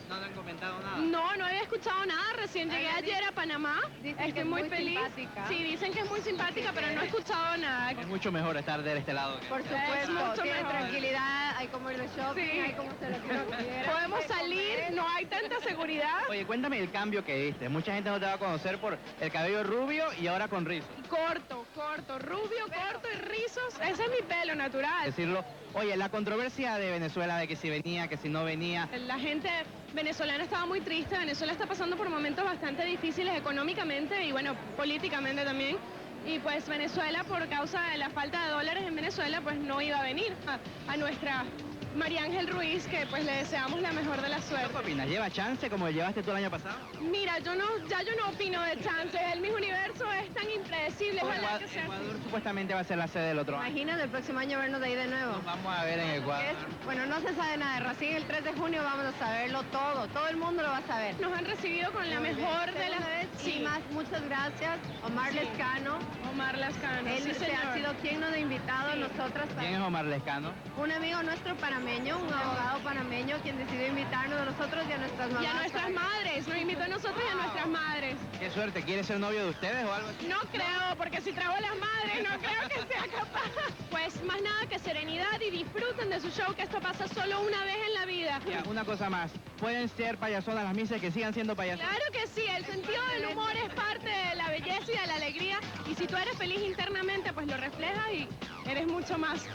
No han comentado nada. No había escuchado nada. Recién llegué ayer a Panamá. Estoy muy feliz. Simpática. Sí, dicen que es muy simpática, pero no he escuchado nada. Es mucho mejor estar de este lado. Por supuesto, tiene tranquilidad, hay como ir de shopping, hay como hacer lo que uno quiera. Podemos salir, no hay tanta seguridad. Oye, cuéntame el cambio que diste. Mucha gente no te va a conocer por el cabello rubio y ahora con rizos. Corto, rubio, corto y rizos. Ese es mi pelo natural. Decirlo. Oye, la controversia de Venezuela, de que si venía, que si no venía. La gente venezolana estaba muy triste. Venezuela está pasando por momentos bastante difíciles económicamente y bueno, políticamente también. Y pues Venezuela, por causa de la falta de dólares en Venezuela, pues no iba a venir a nuestra María Ángel Ruiz, que pues le deseamos la mejor de la suerte. ¿Qué opinas? ¿Lleva chance como llevaste tú el año pasado? Mira, yo no opino de chances. El Miss Universo es tan impredecible. Ojalá que sea Ecuador supuestamente va a ser la sede del otro año. Imagínate el próximo año vernos de ahí de nuevo. Nos vamos a ver en Ecuador. Bueno, no se sabe nada de Racing. El 3 de junio vamos a saberlo todo el mundo lo va a saber. Nos han recibido con la mejor de las veces. Sí, más, muchas gracias. Omar Lescano. Omar Lescano. Él ha sido quien nos ha invitado a nosotras. ¿Quién es Omar Lescano? Un amigo nuestro panameño, un abogado panameño, quien decidió invitarnos a nosotros y a nuestras mamás. Y a nuestras madres, nos invitó a nosotros y a nuestras madres. Qué suerte, ¿quiere ser novio de ustedes o algo así? No creo, porque si trago a las madres, no creo que sea capaz. Pues más nada que serenidad y disfruten de su show, que esto pasa solo una vez en la vida. Ya, una cosa más, ¿pueden ser payasonas las Misses que sigan siendo payasonas? Claro que sí, el sentido del humor es parte de la belleza y de la alegría, y si tú eres feliz internamente, pues lo reflejas y eres mucho más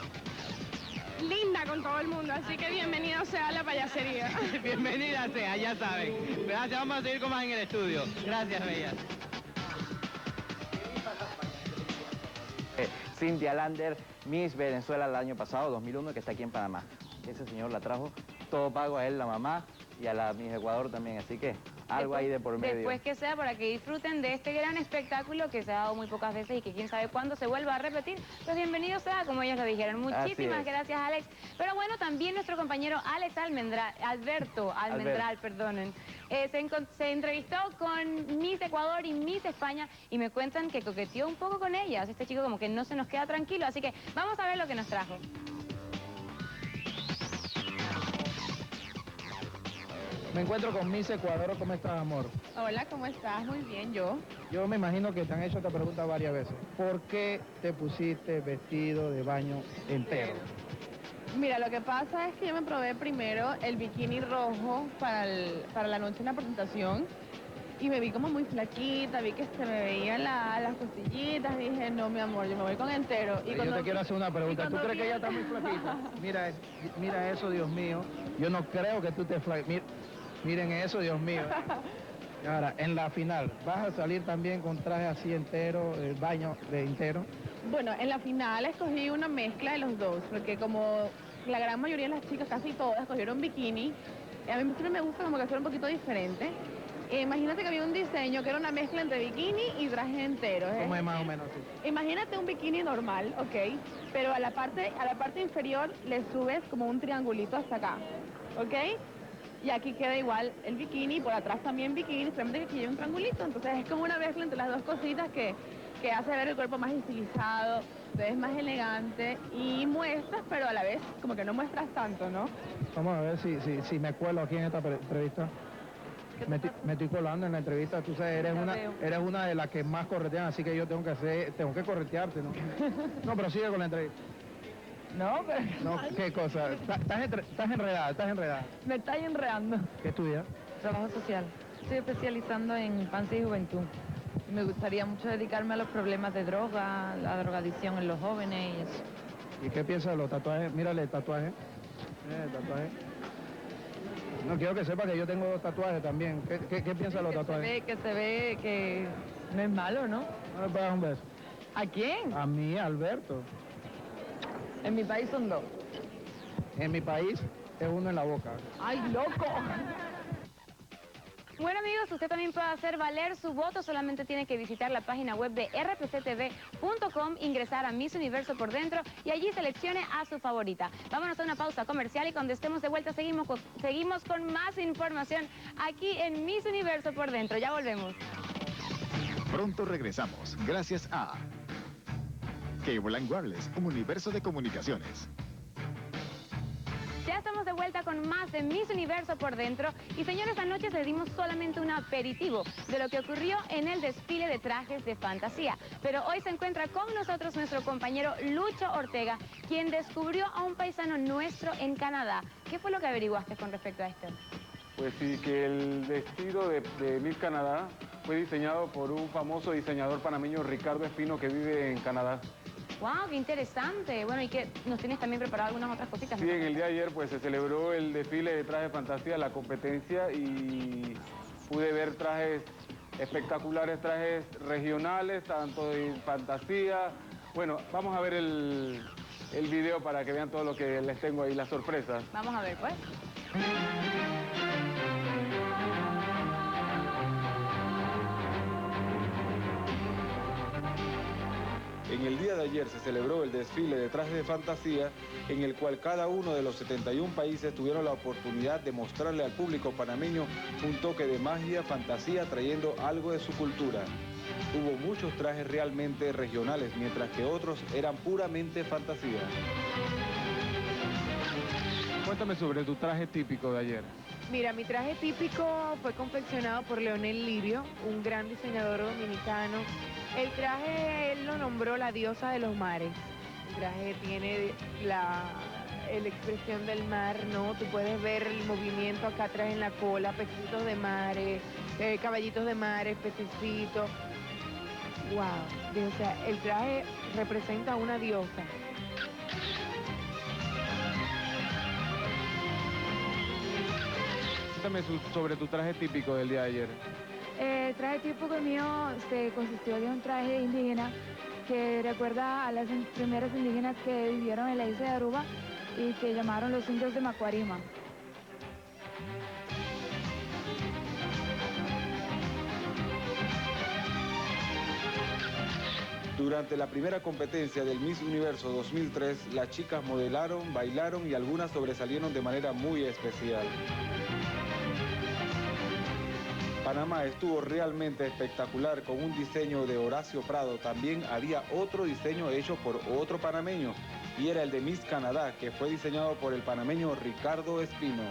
linda con todo el mundo, así que bienvenida sea a la payasería. Bienvenida sea, ya saben. Gracias, vamos a seguir con más en el estudio. Gracias, bellas. Cintia Lander, Miss Venezuela el año pasado, 2001, que está aquí en Panamá. Ese señor la trajo todo pago a él, la mamá, y a la Miss Ecuador también, así que algo ahí de por medio. Después que sea para que disfruten de este gran espectáculo que se ha dado muy pocas veces y que quién sabe cuándo se vuelva a repetir, pues bienvenido sea, como ellos lo dijeron. Muchísimas gracias, Alex. Pero bueno, también nuestro compañero Alberto Almendral, perdonen, se entrevistó con Miss Ecuador y Miss España y me cuentan que coqueteó un poco con ellas. Este chico como que no se nos queda tranquilo, así que vamos a ver lo que nos trajo. Me encuentro con Miss Ecuador. ¿Cómo estás, amor? Hola, ¿cómo estás? Muy bien, yo. Yo me imagino que te han hecho esta pregunta varias veces. ¿Por qué te pusiste vestido de baño entero? Mira, lo que pasa es que yo me probé primero el bikini rojo para la noche en la presentación y me vi como muy flaquita, vi que se me veían las costillitas, dije, no, mi amor, yo me voy con entero. Y yo te quiero hacer una pregunta. ¿Tú crees que ella está muy flaquita? Mira eso, Dios mío. Yo no creo que tú te flaquita. Miren eso, Dios mío. Ahora, en la final, ¿vas a salir también con traje así entero, el baño de entero? Bueno, en la final escogí una mezcla de los dos, porque como la gran mayoría de las chicas, casi todas, escogieron bikini, a mí siempre me gusta como que fuera un poquito diferente. Imagínate que había un diseño que era una mezcla entre bikini y traje entero. ¿Cómo es más o menos así? Imagínate un bikini normal, ok, pero a la parte inferior le subes como un triangulito hasta acá, ok. Y aquí queda igual el bikini, por atrás también bikini, solamente que aquí hay un triangulito, entonces es como una mezcla entre las dos cositas que hace ver el cuerpo más estilizado, te ves más elegante y muestras, pero a la vez como que no muestras tanto, ¿no? Vamos a ver si me cuelo aquí en esta entrevista. Me estoy colando en la entrevista, tú sabes, eres una de las que más corretean, así que yo tengo que corretearte, ¿no? No, pero sigue con la entrevista. No, pero... No, ¿qué cosa? Estás enredada. Me está enredando. ¿Qué estudias? Trabajo social. Estoy especializando en infancia y juventud. Y me gustaría mucho dedicarme a los problemas de droga, la drogadicción en los jóvenes y eso. ¿Y qué piensas de los tatuajes? Mírale el tatuaje. Mira el tatuaje. No, quiero que sepa que yo tengo 2 tatuajes también. ¿Qué piensas de los tatuajes? Que se ve que no es malo, ¿no? ¿No me pagas un beso? ¿A quién? A mí, Alberto. En mi país son 2. En mi país es 1 en la boca. ¡Ay, loco! Bueno amigos, usted también puede hacer valer su voto, solamente tiene que visitar la página web de rpctv.com, ingresar a Miss Universo por dentro y allí seleccione a su favorita. Vámonos a una pausa comercial y cuando estemos de vuelta seguimos con más información aquí en Miss Universo por dentro. Ya volvemos. Pronto regresamos, gracias a Cable & Wireless, un universo de comunicaciones. Ya estamos de vuelta con más de Miss Universo por dentro y señores, anoche les dimos solamente un aperitivo de lo que ocurrió en el desfile de trajes de fantasía, pero hoy se encuentra con nosotros nuestro compañero Lucho Ortega, quien descubrió a un paisano nuestro en Canadá. ¿Qué fue lo que averiguaste con respecto a esto? Pues sí, que el vestido de Miss Canadá fue diseñado por un famoso diseñador panameño, Ricardo Espino, que vive en Canadá. ¡Wow! ¡Qué interesante! Bueno, y que nos tienes también preparado algunas otras cositas, ¿no? Sí, en el día de ayer pues se celebró el desfile de trajes de fantasía, la competencia, y pude ver trajes espectaculares, trajes regionales, tanto de fantasía. Bueno, vamos a ver el video para que vean todo lo que les tengo ahí, las sorpresas. Vamos a ver, pues. En el día de ayer se celebró el desfile de trajes de fantasía, en el cual cada uno de los 71 países tuvieron la oportunidad de mostrarle al público panameño un toque de magia, fantasía, trayendo algo de su cultura. Hubo muchos trajes realmente regionales, mientras que otros eran puramente fantasía. Cuéntame sobre tu traje típico de ayer. Mira, mi traje típico fue confeccionado por Leonel Lirio, un gran diseñador dominicano. El traje él lo nombró la diosa de los mares. El traje tiene la expresión del mar, ¿no? Tú puedes ver el movimiento acá atrás en la cola, pececitos de mares, caballitos de mares, pececitos. ¡Wow! O sea, el traje representa a una diosa. Cuéntame sobre tu traje típico del día de ayer. El traje típico mío consistió de un traje indígena que recuerda a las primeras indígenas que vivieron en la isla de Aruba y que llamaron los indios de Macuarima. Durante la primera competencia del Miss Universo 2003, las chicas modelaron, bailaron y algunas sobresalieron de manera muy especial. Panamá estuvo realmente espectacular con un diseño de Horacio Prado. También había otro diseño hecho por otro panameño y era el de Miss Canadá, que fue diseñado por el panameño Ricardo Espino.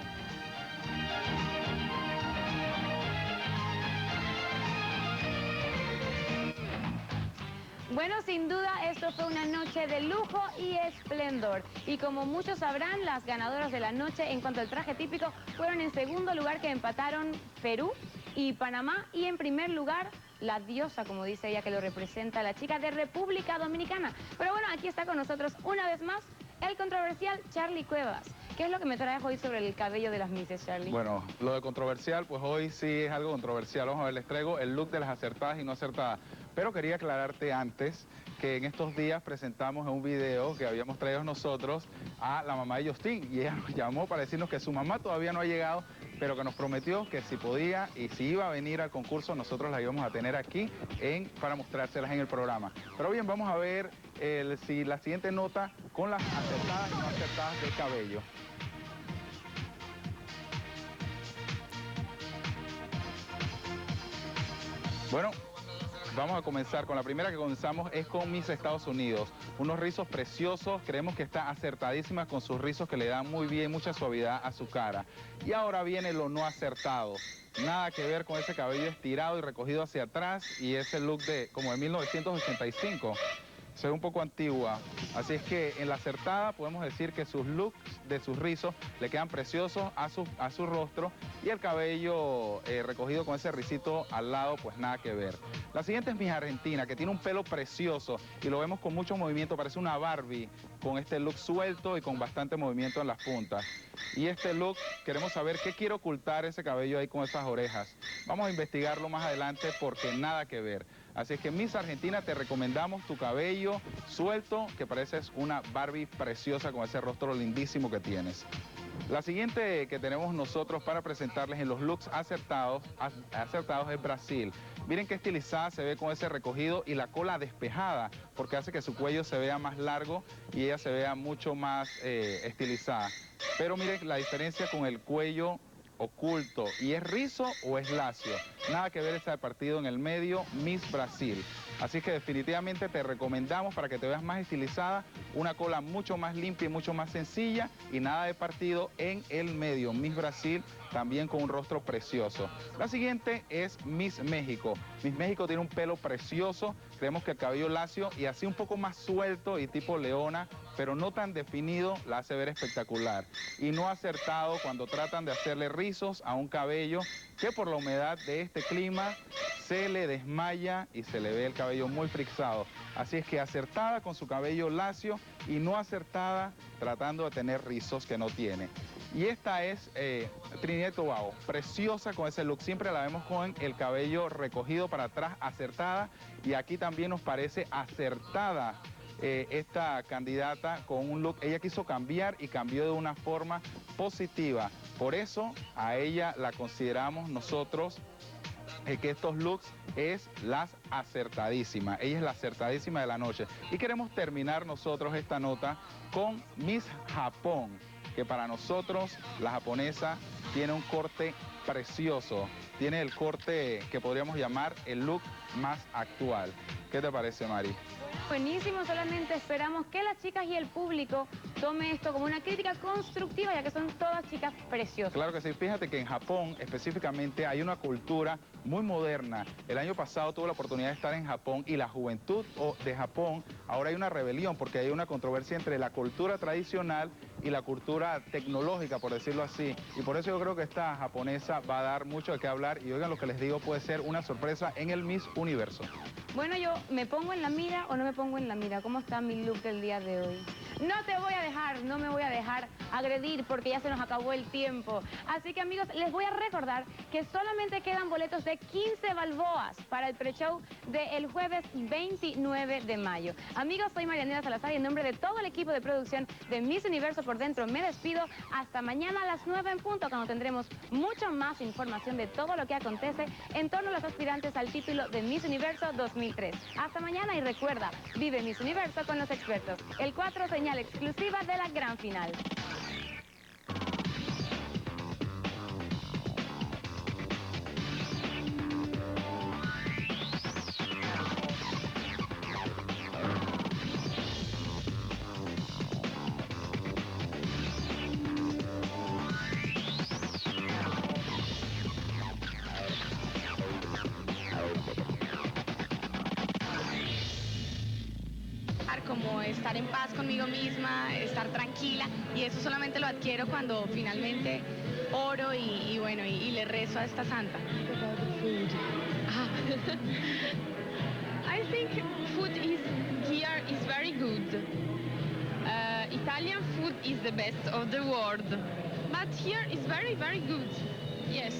Bueno, sin duda esto fue una noche de lujo y esplendor. Y como muchos sabrán, las ganadoras de la noche en cuanto al traje típico fueron en segundo lugar, que empataron Perú y Panamá, y en primer lugar la diosa, como dice ella, que lo representa, la chica de República Dominicana. Pero bueno, aquí está con nosotros una vez más el controversial Charlie Cuevas. ¿Qué es lo que me traes hoy sobre el cabello de las Misses, Charlie? Bueno, lo de controversial, pues hoy sí es algo controversial. Vamos a ver, les traigo el look de las acertadas y no acertadas. Pero quería aclararte antes que en estos días presentamos en un video que habíamos traído nosotros a la mamá de Justin, y ella nos llamó para decirnos que su mamá todavía no ha llegado, pero que nos prometió que si podía y si iba a venir al concurso, nosotros la íbamos a tener aquí para mostrárselas en el programa. Pero bien, vamos a ver la siguiente nota con las acertadas y no acertadas del cabello. Bueno, vamos a comenzar con la primera que comenzamos, es con Miss Estados Unidos. Unos rizos preciosos, creemos que está acertadísima con sus rizos que le dan muy bien, mucha suavidad a su cara. Y ahora viene lo no acertado. Nada que ver con ese cabello estirado y recogido hacia atrás y ese look como de 1985. se ve un poco antigua. Así es que en la acertada podemos decir que sus looks de sus rizos le quedan preciosos a su rostro, y el cabello recogido con ese ricito al lado, pues nada que ver. La siguiente es Miss Argentina, que tiene un pelo precioso y lo vemos con mucho movimiento, parece una Barbie, con este look suelto y con bastante movimiento en las puntas. Y este look, queremos saber qué quiere ocultar ese cabello ahí con esas orejas. Vamos a investigarlo más adelante porque nada que ver. Así es que Miss Argentina, te recomendamos tu cabello suelto, que pareces una Barbie preciosa con ese rostro lindísimo que tienes. La siguiente que tenemos nosotros para presentarles en los looks acertados es Brasil. Miren qué estilizada se ve con ese recogido y la cola despejada, porque hace que su cuello se vea más largo y ella se vea mucho más estilizada. Pero miren la diferencia con el cuello oculto, y es rizo o es lacio. Nada que ver ese partido en el medio, Miss Brasil. Así que definitivamente te recomendamos, para que te veas más estilizada, una cola mucho más limpia y mucho más sencilla, y nada de partido en el medio, Miss Brasil, también con un rostro precioso. La siguiente es Miss México. Miss México tiene un pelo precioso, creemos que el cabello lacio y así un poco más suelto y tipo leona, pero no tan definido, la hace ver espectacular. Y no acertado cuando tratan de hacerle rizos a un cabello que por la humedad de este clima se le desmaya y se le ve el cabello muy frisado. Así es que acertada con su cabello lacio y no acertada tratando de tener rizos que no tiene. Y esta es Trinidad y Tobago, preciosa con ese look. Siempre la vemos con el cabello recogido para atrás, acertada. Y aquí también nos parece acertada esta candidata con un look. Ella quiso cambiar y cambió de una forma positiva. Por eso a ella la consideramos nosotros que estos looks es la acertadísima. Ella es la acertadísima de la noche. Y queremos terminar nosotros esta nota con Miss Japón, que para nosotros la japonesa tiene un corte precioso. Tiene el corte que podríamos llamar el look más actual. ¿Qué te parece, Mari? Buenísimo, solamente esperamos que las chicas y el público tome esto como una crítica constructiva, ya que son todas chicas preciosas. Claro que sí, fíjate que en Japón específicamente hay una cultura muy moderna. El año pasado tuve la oportunidad de estar en Japón y la juventud de Japón, ahora hay una rebelión porque hay una controversia entre la cultura tradicional y la cultura tecnológica, por decirlo así. Y por eso yo creo que esta japonesa va a dar mucho de qué hablar, y oigan lo que les digo, puede ser una sorpresa en el Miss Universo. Bueno, yo me pongo en la mira o no me pongo en la mira. ¿Cómo está mi look del día de hoy? No te voy a dejar, no me voy a dejar agredir porque ya se nos acabó el tiempo. Así que, amigos, les voy a recordar que solamente quedan boletos de 15 balboas para el pre-show del jueves 29 de mayo. Amigos, soy Marianela Salazar y en nombre de todo el equipo de producción de Miss Universo por Dentro me despido. Hasta mañana a las 9 en punto, cuando tendremos mucha más información de todo lo que acontece en torno a los aspirantes al título de Miss Universo 2003. Hasta mañana y recuerda, vive Miss Universo con los expertos. El 4, señal exclusiva de la gran final. Como estar en paz conmigo misma, estar tranquila, y eso solamente lo adquiero cuando finalmente oro y bueno, y le rezo a esta santa. I think food here is very good. Italian food is the best of the world, but here is very, very good. Yes.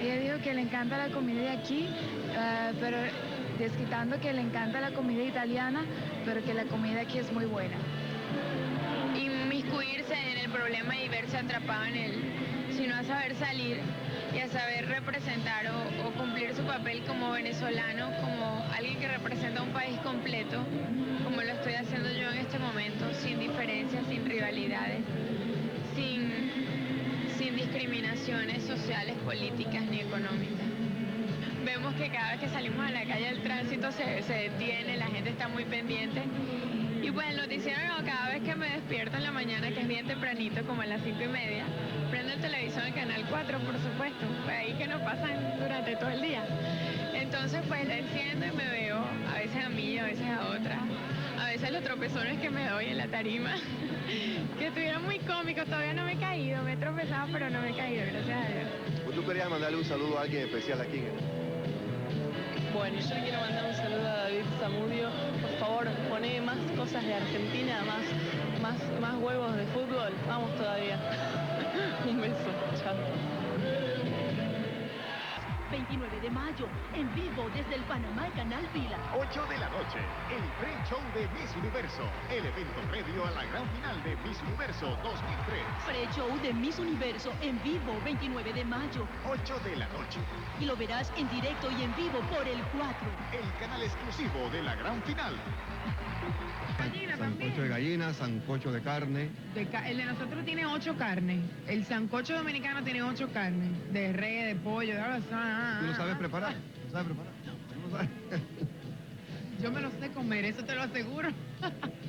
Ella dijo que le encanta la comida de aquí, pero desquitando que le encanta la comida italiana, pero que la comida aquí es muy buena. Inmiscuirse en el problema y verse atrapado en él, sino a saber salir y a saber representar o cumplir su papel como venezolano, como alguien que representa un país completo, como lo estoy haciendo yo en este momento, sin diferencias, sin rivalidades, sin discriminaciones sociales, políticas ni económicas. Vemos que cada vez que salimos a la calle el tránsito se detiene, la gente está muy pendiente. Y pues el noticiero, cada vez que me despierto en la mañana, que es bien tempranito, como a las 5:30, prendo el televisor en Canal 4, por supuesto, pues ahí que nos pasan durante todo el día. Entonces, Entonces pues él siento y me veo, a veces a mí, a veces a otra. A veces los tropezones que me doy en la tarima, que estuvieron muy cómicos, todavía no me he caído, me he tropezado pero no me he caído, gracias a Dios. Pues tú querías mandarle un saludo a alguien especial aquí. Bueno, yo le quiero mandar un saludo a David Zamudio. Por favor, poné más cosas de Argentina, más huevos de fútbol. Vamos todavía. Un beso. Chao. 29 de mayo, en vivo desde el Panamá Canal Village. 8 de la noche, el pre-show de Miss Universo, el evento previo a la gran final de Miss Universo 2003. Pre-show de Miss Universo en vivo, 29 de mayo. 8 de la noche. Y lo verás en directo y en vivo por el 4. El canal exclusivo de la gran final. Sancocho de gallina, sancocho de carne. El de nosotros tiene 8 carnes. El sancocho dominicano tiene 8 carnes. De res, de pollo, de algo. ¿Tú lo sabes preparar? ¿Lo sabes preparar? ¿No lo sabes? Yo me lo sé comer, eso te lo aseguro.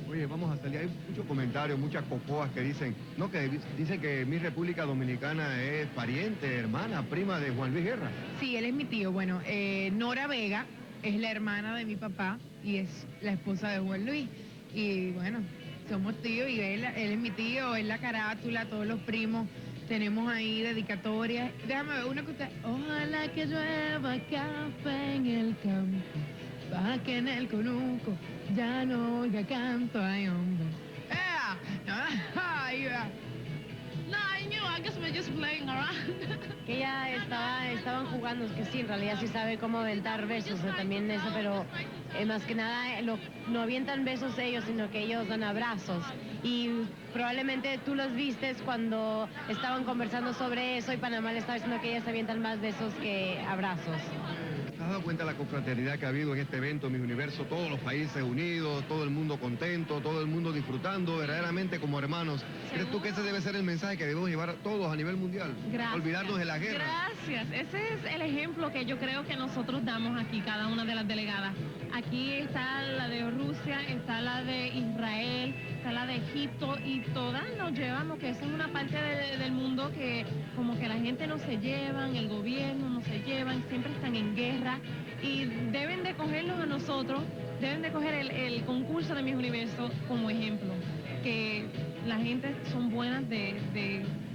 Oye, vamos a salir. Hay muchos comentarios, muchas cocoas que dicen, no, que dicen que mi República Dominicana es pariente, hermana, prima de Juan Luis Guerra. Sí, él es mi tío. Bueno, Nora Vega es la hermana de mi papá y es la esposa de Juan Luis. Y bueno, somos tíos y él es mi tío, es la carátula, todos los primos. Tenemos ahí dedicatorias. Déjame ver una cosa. Ojalá que llueva café en el campo, para que en el conuco ya no oiga canto, ay hombre. No, I knew, I guess we're just playing around. Que ella estaban jugando, que sí, en realidad sí sabe cómo aventar besos, también eso, pero más que nada no avientan besos ellos, sino que ellos dan abrazos. Y probablemente tú los vistes cuando estaban conversando sobre eso y Panamá le estaba diciendo que ellas avientan más besos que abrazos. ¿Te has dado cuenta de la confraternidad que ha habido en este evento, Miss Universo? Todos los países unidos, todo el mundo contento, todo el mundo disfrutando verdaderamente como hermanos. ¿Crees tú que ese debe ser el mensaje que debemos llevar a todos a nivel mundial? Gracias. Olvidarnos de la guerra. Gracias. Ese es el ejemplo que yo creo que nosotros damos aquí, cada una de las delegadas. Aquí está la de Rusia, está la de Israel, está la de Egipto y todas nos llevamos, que esa es una parte del mundo que como que la gente no se llevan, el gobierno no se llevan, siempre están en guerra y deben de cogernos a nosotros, deben de coger el concurso de Miss Universo como ejemplo, que la gente son buenas de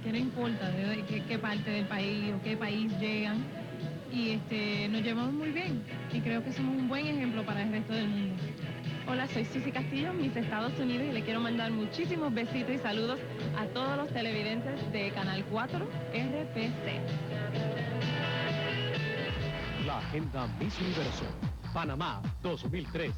que no importa de qué parte del país o qué país llegan y nos llevamos muy bien y creo que somos un buen ejemplo para el resto del mundo. Hola, soy Susi Castillo, Miss Estados Unidos, y le quiero mandar muchísimos besitos y saludos a todos los televidentes de Canal 4 RPC. La agenda Miss Universo, Panamá 2003.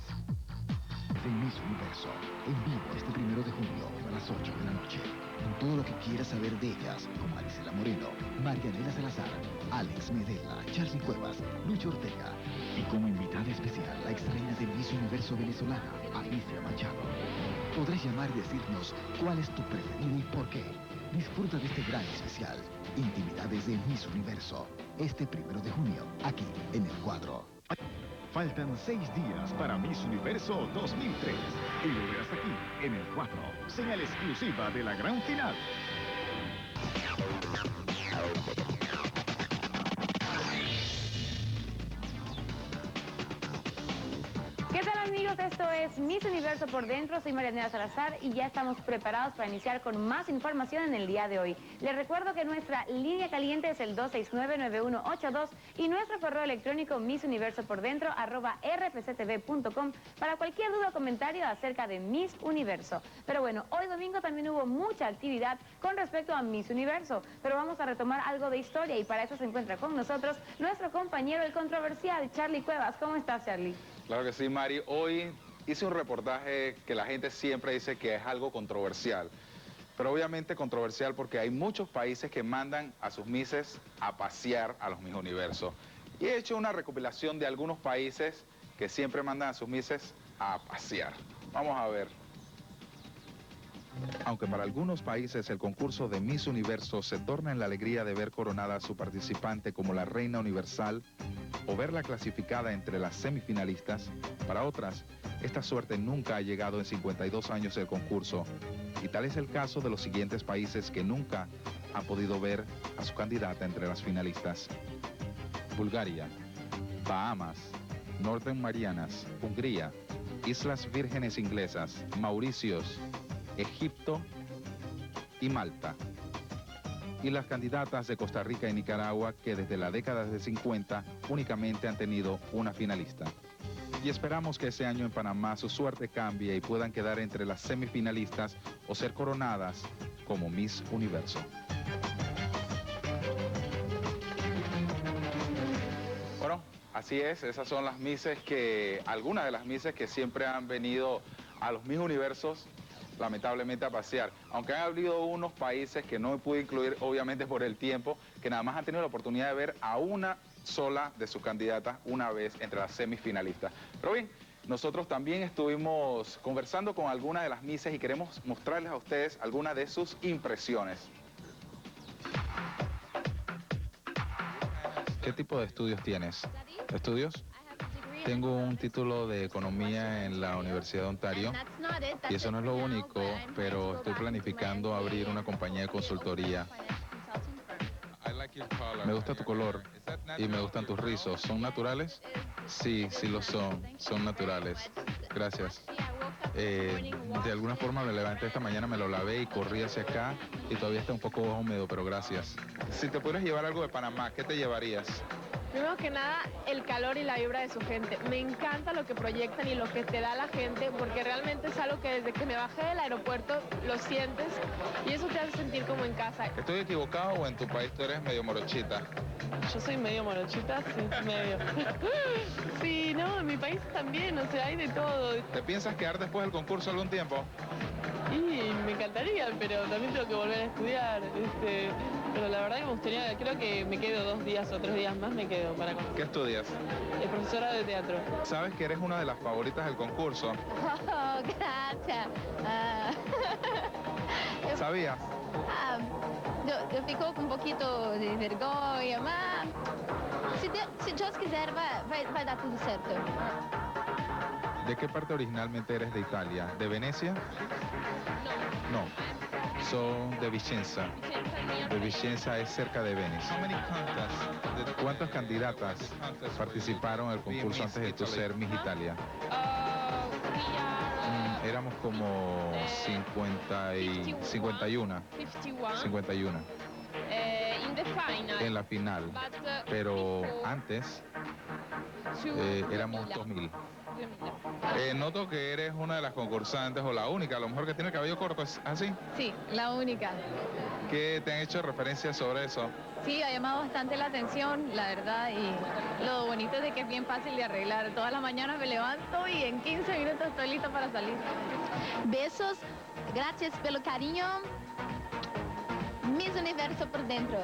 De Miss Universo, en vivo este 1 de junio a las 8 de la noche. Con todo lo que quieras saber de ellas, con Marisela Moreno, Marianela Salazar, Alex Medela, Charly Cuevas, Lucho Ortega. Y como invitada especial, la extraña de Miss Universo venezolana, Alicia Machado. Podrás llamar y decirnos cuál es tu preferido y por qué. Disfruta de este gran especial, Intimidades de Miss Universo, este 1 de junio, aquí en El Cuadro. Faltan 6 días para Miss Universo 2003 y lo verás aquí en El Cuadro, señal exclusiva de la gran final. ¿Qué tal, amigos? Esto es Miss Universo por Dentro. Soy Marianela Salazar y ya estamos preparados para iniciar con más información en el día de hoy. Les recuerdo que nuestra línea caliente es el 269-9182 y nuestro correo electrónico missuniversopordentro@rpctv.com para cualquier duda o comentario acerca de Miss Universo. Pero bueno, hoy domingo también hubo mucha actividad con respecto a Miss Universo, pero vamos a retomar algo de historia y para eso se encuentra con nosotros nuestro compañero, el controversial, Charly Cuevas. ¿Cómo estás, Charly? Claro que sí, Mari. Hoy hice un reportaje que la gente siempre dice que es algo controversial. Pero obviamente controversial porque hay muchos países que mandan a sus misses a pasear a los Miss Universo. Y he hecho una recopilación de algunos países que siempre mandan a sus misses a pasear. Vamos a ver. Aunque para algunos países el concurso de Miss Universo se torna en la alegría de ver coronada a su participante como la reina universal o verla clasificada entre las semifinalistas, para otras, esta suerte nunca ha llegado en 52 años del concurso. Y tal es el caso de los siguientes países que nunca han podido ver a su candidata entre las finalistas. Bulgaria, Bahamas, Northern Marianas, Hungría, Islas Vírgenes Inglesas, Mauricios, Egipto y Malta. Y las candidatas de Costa Rica y Nicaragua, que desde la década de 50 únicamente han tenido una finalista. Y esperamos que ese año en Panamá su suerte cambie y puedan quedar entre las semifinalistas o ser coronadas como Miss Universo. Bueno, así es, esas son las Misses algunas de las Misses que siempre han venido a los Miss Universos, lamentablemente a pasear, aunque han habido unos países que no me pude incluir obviamente por el tiempo, que nada más han tenido la oportunidad de ver a una sola de sus candidatas una vez entre las semifinalistas. Pero bien, nosotros también estuvimos conversando con algunas de las Misses y queremos mostrarles a ustedes algunas de sus impresiones. ¿Qué tipo de estudios tienes? ¿Estudios? Tengo un título de Economía en la Universidad de Ontario y eso no es lo único, pero estoy planificando abrir una compañía de consultoría. Me gusta tu color y me gustan tus rizos. ¿Son naturales? Sí, sí lo son. Son naturales. Gracias. De alguna forma me levanté esta mañana, me lo lavé y corrí hacia acá y todavía está un poco húmedo, pero gracias. Si te pudieras llevar algo de Panamá, ¿qué te llevarías? Primero que nada, el calor y la vibra de su gente. Me encanta lo que proyectan y lo que te da la gente, porque realmente es algo que desde que me bajé del aeropuerto lo sientes y eso te hace sentir como en casa. ¿Estoy equivocado o en tu país tú eres medio morochita? Yo soy medio morochita, sí, medio. Sí, no, en mi país también, o sea, hay de todo. ¿Te piensas quedar después del concurso algún tiempo? Y me encantaría, pero también tengo que volver a estudiar. Pero la verdad que me gustaría, creo que me quedo 2 días o 3 días más, me quedo para conocer. ¿Qué estudias? Profesora de teatro. ¿Sabes que eres una de las favoritas del concurso? Oh, gracias. ¿Sabías? Eu fico com um pouquinho de vergonha, mas se Deus quiser vai dar tudo certo. ¿De qué parte originalmente eres de Italia? ¿De Venecia? No. Son de Vicenza. De Vicenza es cerca de Venice. ¿Cuántas candidatas participaron en el concurso antes de tú ser Miss Italia? Éramos como 51. En la final. Pero antes éramos 2000. Noto que eres una de las concursantes o la única, a lo mejor que tiene el cabello corto, ¿es así? Sí, la única. ¿Qué te han hecho referencia sobre eso? Sí, ha llamado bastante la atención, la verdad, y lo bonito es de que es bien fácil de arreglar. Todas las mañanas me levanto y en 15 minutos estoy lista para salir. Besos, gracias pelo cariño. Miss Universo por dentro.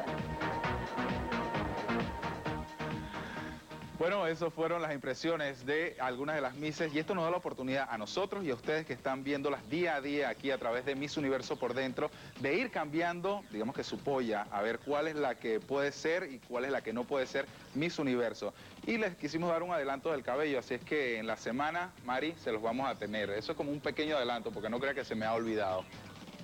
Bueno, esas fueron las impresiones de algunas de las Misses y esto nos da la oportunidad a nosotros y a ustedes que están viéndolas día a día aquí a través de Miss Universo por dentro, de ir cambiando, digamos que su polla, a ver cuál es la que puede ser y cuál es la que no puede ser Miss Universo. Y les quisimos dar un adelanto del cabello, así es que en la semana, Mari, se los vamos a tener. Eso es como un pequeño adelanto, porque no crea que se me ha olvidado.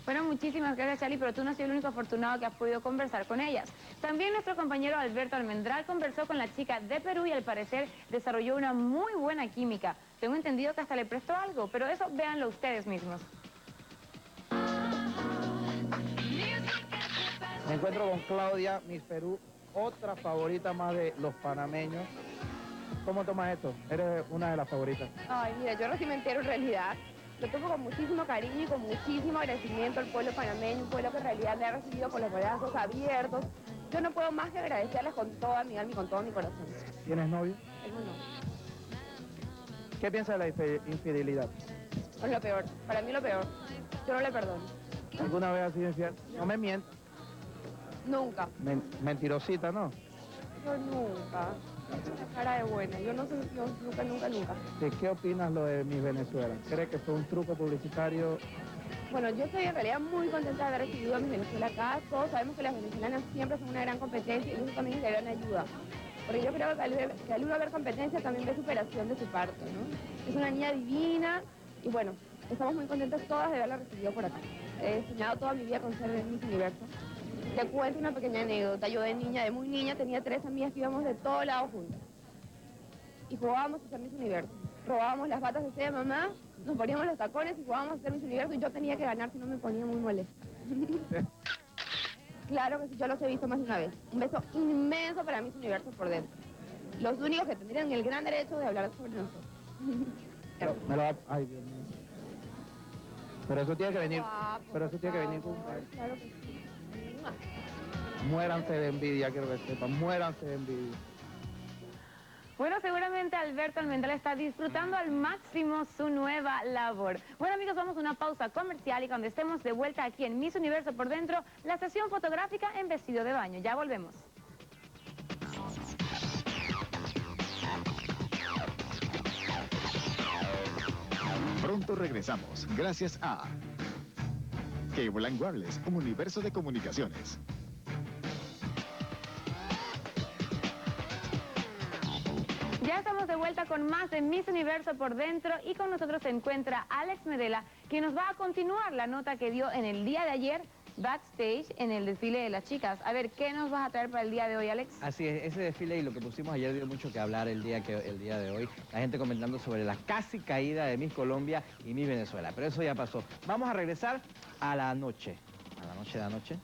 Bueno, muchísimas gracias, Charlie, pero tú no has sido el único afortunado que has podido conversar con ellas. También nuestro compañero Alberto Almendral conversó con la chica de Perú y al parecer desarrolló una muy buena química. Tengo entendido que hasta le prestó algo, pero eso véanlo ustedes mismos. Me encuentro con Claudia, Miss Perú, otra favorita más de los panameños. ¿Cómo tomas esto? Eres una de las favoritas. Ay, mira, yo recién me entero en realidad. Lo tomo con muchísimo cariño y con muchísimo agradecimiento al pueblo panameño, un pueblo que en realidad me ha recibido con los brazos abiertos. Yo no puedo más que agradecerles con toda mi alma y con todo mi corazón. ¿Tienes novio? Tengo un novio. ¿Qué piensas de la infidelidad? Es lo peor, para mí lo peor. Yo no le perdono. ¿Alguna vez has sido infiel? No me mientas. Nunca. Mentirosita, ¿no? Yo nunca. Cara de buena. Yo no soy, nunca. ¿Qué opinas lo de Miss Venezuela? ¿Crees que fue un truco publicitario? Bueno, yo estoy en realidad muy contenta de haber recibido a Miss Venezuela acá. Todos sabemos que las venezolanas siempre son una gran competencia y eso también es de gran ayuda. Porque yo creo que al uno haber competencia también ve superación de su parte, ¿no? Es una niña divina y bueno, estamos muy contentas todas de haberla recibido por acá. He soñado toda mi vida con ser Miss Universo. Te cuento una pequeña anécdota. Yo de muy niña, tenía 3 amigas que íbamos de todos lados juntas. y jugábamos a ser Miss Universo. Robábamos las batas de seda de mamá, nos poníamos los tacones y jugábamos a ser Miss Universo y yo tenía que ganar si no me ponía muy molesta. Claro que sí, yo los he visto más de una vez. Un beso inmenso para Miss Universo por dentro. Los únicos que tendrían el gran derecho de hablar sobre nosotros. Ay, Dios mío. Pero eso tiene que venir, pero eso tiene que venir con... Claro que sí. Muéranse de envidia, quiero que sepan, muéranse de envidia. Bueno, seguramente Alberto Almendral está disfrutando al máximo su nueva labor. Bueno, amigos, vamos a una pausa comercial y cuando estemos de vuelta aquí en Miss Universo por dentro, la sesión fotográfica en vestido de baño. Ya volvemos. Pronto regresamos, gracias a Cable & Wireless, un universo de comunicaciones. Ya estamos de vuelta con más de Miss Universo por dentro y con nosotros se encuentra Alex Medela, quien nos va a continuar la nota que dio en el día de ayer backstage en el desfile de las chicas. A ver, ¿qué nos vas a traer para el día de hoy, Alex? Así es, ese desfile y lo que pusimos ayer dio mucho que hablar el día de hoy. La gente comentando sobre la casi caída de Miss Colombia y Miss Venezuela. Pero eso ya pasó. Vamos a regresar a la noche. ¿A la noche de anoche?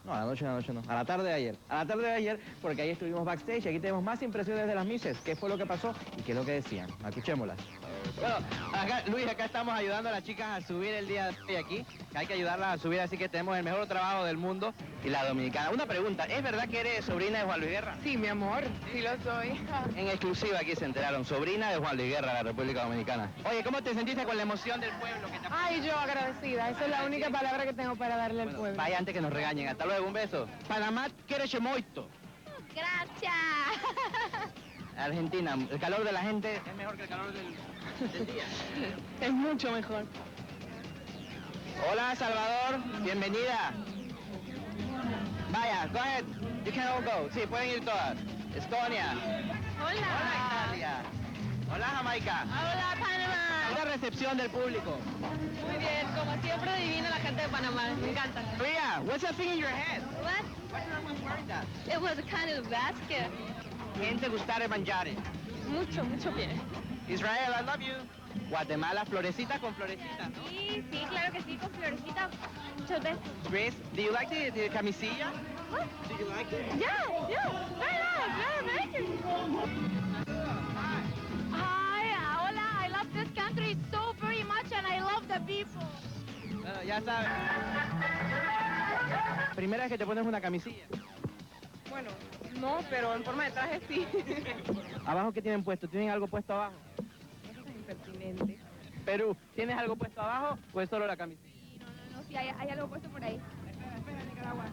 No, a la noche no. A la tarde de ayer. A la tarde de ayer, porque ahí estuvimos backstage y aquí tenemos más impresiones de las misses. ¿Qué fue lo que pasó y qué es lo que decían? Escuchémoslas. Bueno, acá, Luis, acá estamos ayudando a las chicas a subir el día de hoy aquí. Hay que ayudarlas a subir, así que tenemos el mejor trabajo del mundo y la dominicana. Una pregunta, ¿es verdad que eres sobrina de Juan Luis Guerra? Sí, mi amor, sí lo soy. En exclusiva aquí se enteraron, sobrina de Juan Luis Guerra de la República Dominicana. Oye, ¿cómo te sentiste con la emoción del pueblo? Que te... Ay, yo agradecida, esa es la única palabra que tengo para darle al pueblo. Vaya antes que nos regañen, hasta luego, un beso. Panamá quiere moito. Gracias. Argentina, el calor de la gente es mejor que el calor del día. Es mucho mejor. Hola, Salvador, bienvenida. Vaya, go ahead, you can all go. Sí, pueden ir todas. Estonia. Hola. Hola, Italia. Hola, Jamaica. Hola, Panamá. La recepción del público. Muy bien, como siempre divina la gente de Panamá, me encanta. Maria, what's that thing in your head? What? What's wrong with wearing that? It was a kind of basket. Gente gustare mangiare. Mucho, mucho bien. Israel, I love you. Guatemala, florecita con florecita, ¿no? Sí, sí, claro que sí, con florecita. Muchas veces. Grace, do you like the camisilla? What? Do you like it? Yeah, very nice, thank you. Hi, hola, I love this country so very much and I love the people. Bueno, ya sabes. Primera vez que te pones una camisilla. Bueno, no, pero en forma de traje sí. ¿Abajo qué tienen puesto? ¿Tienen algo puesto abajo? Eso es impertinente. Perú, ¿tienes algo puesto abajo o es solo la camisilla? No, sí, hay algo puesto por ahí. Espera, Nicaragua.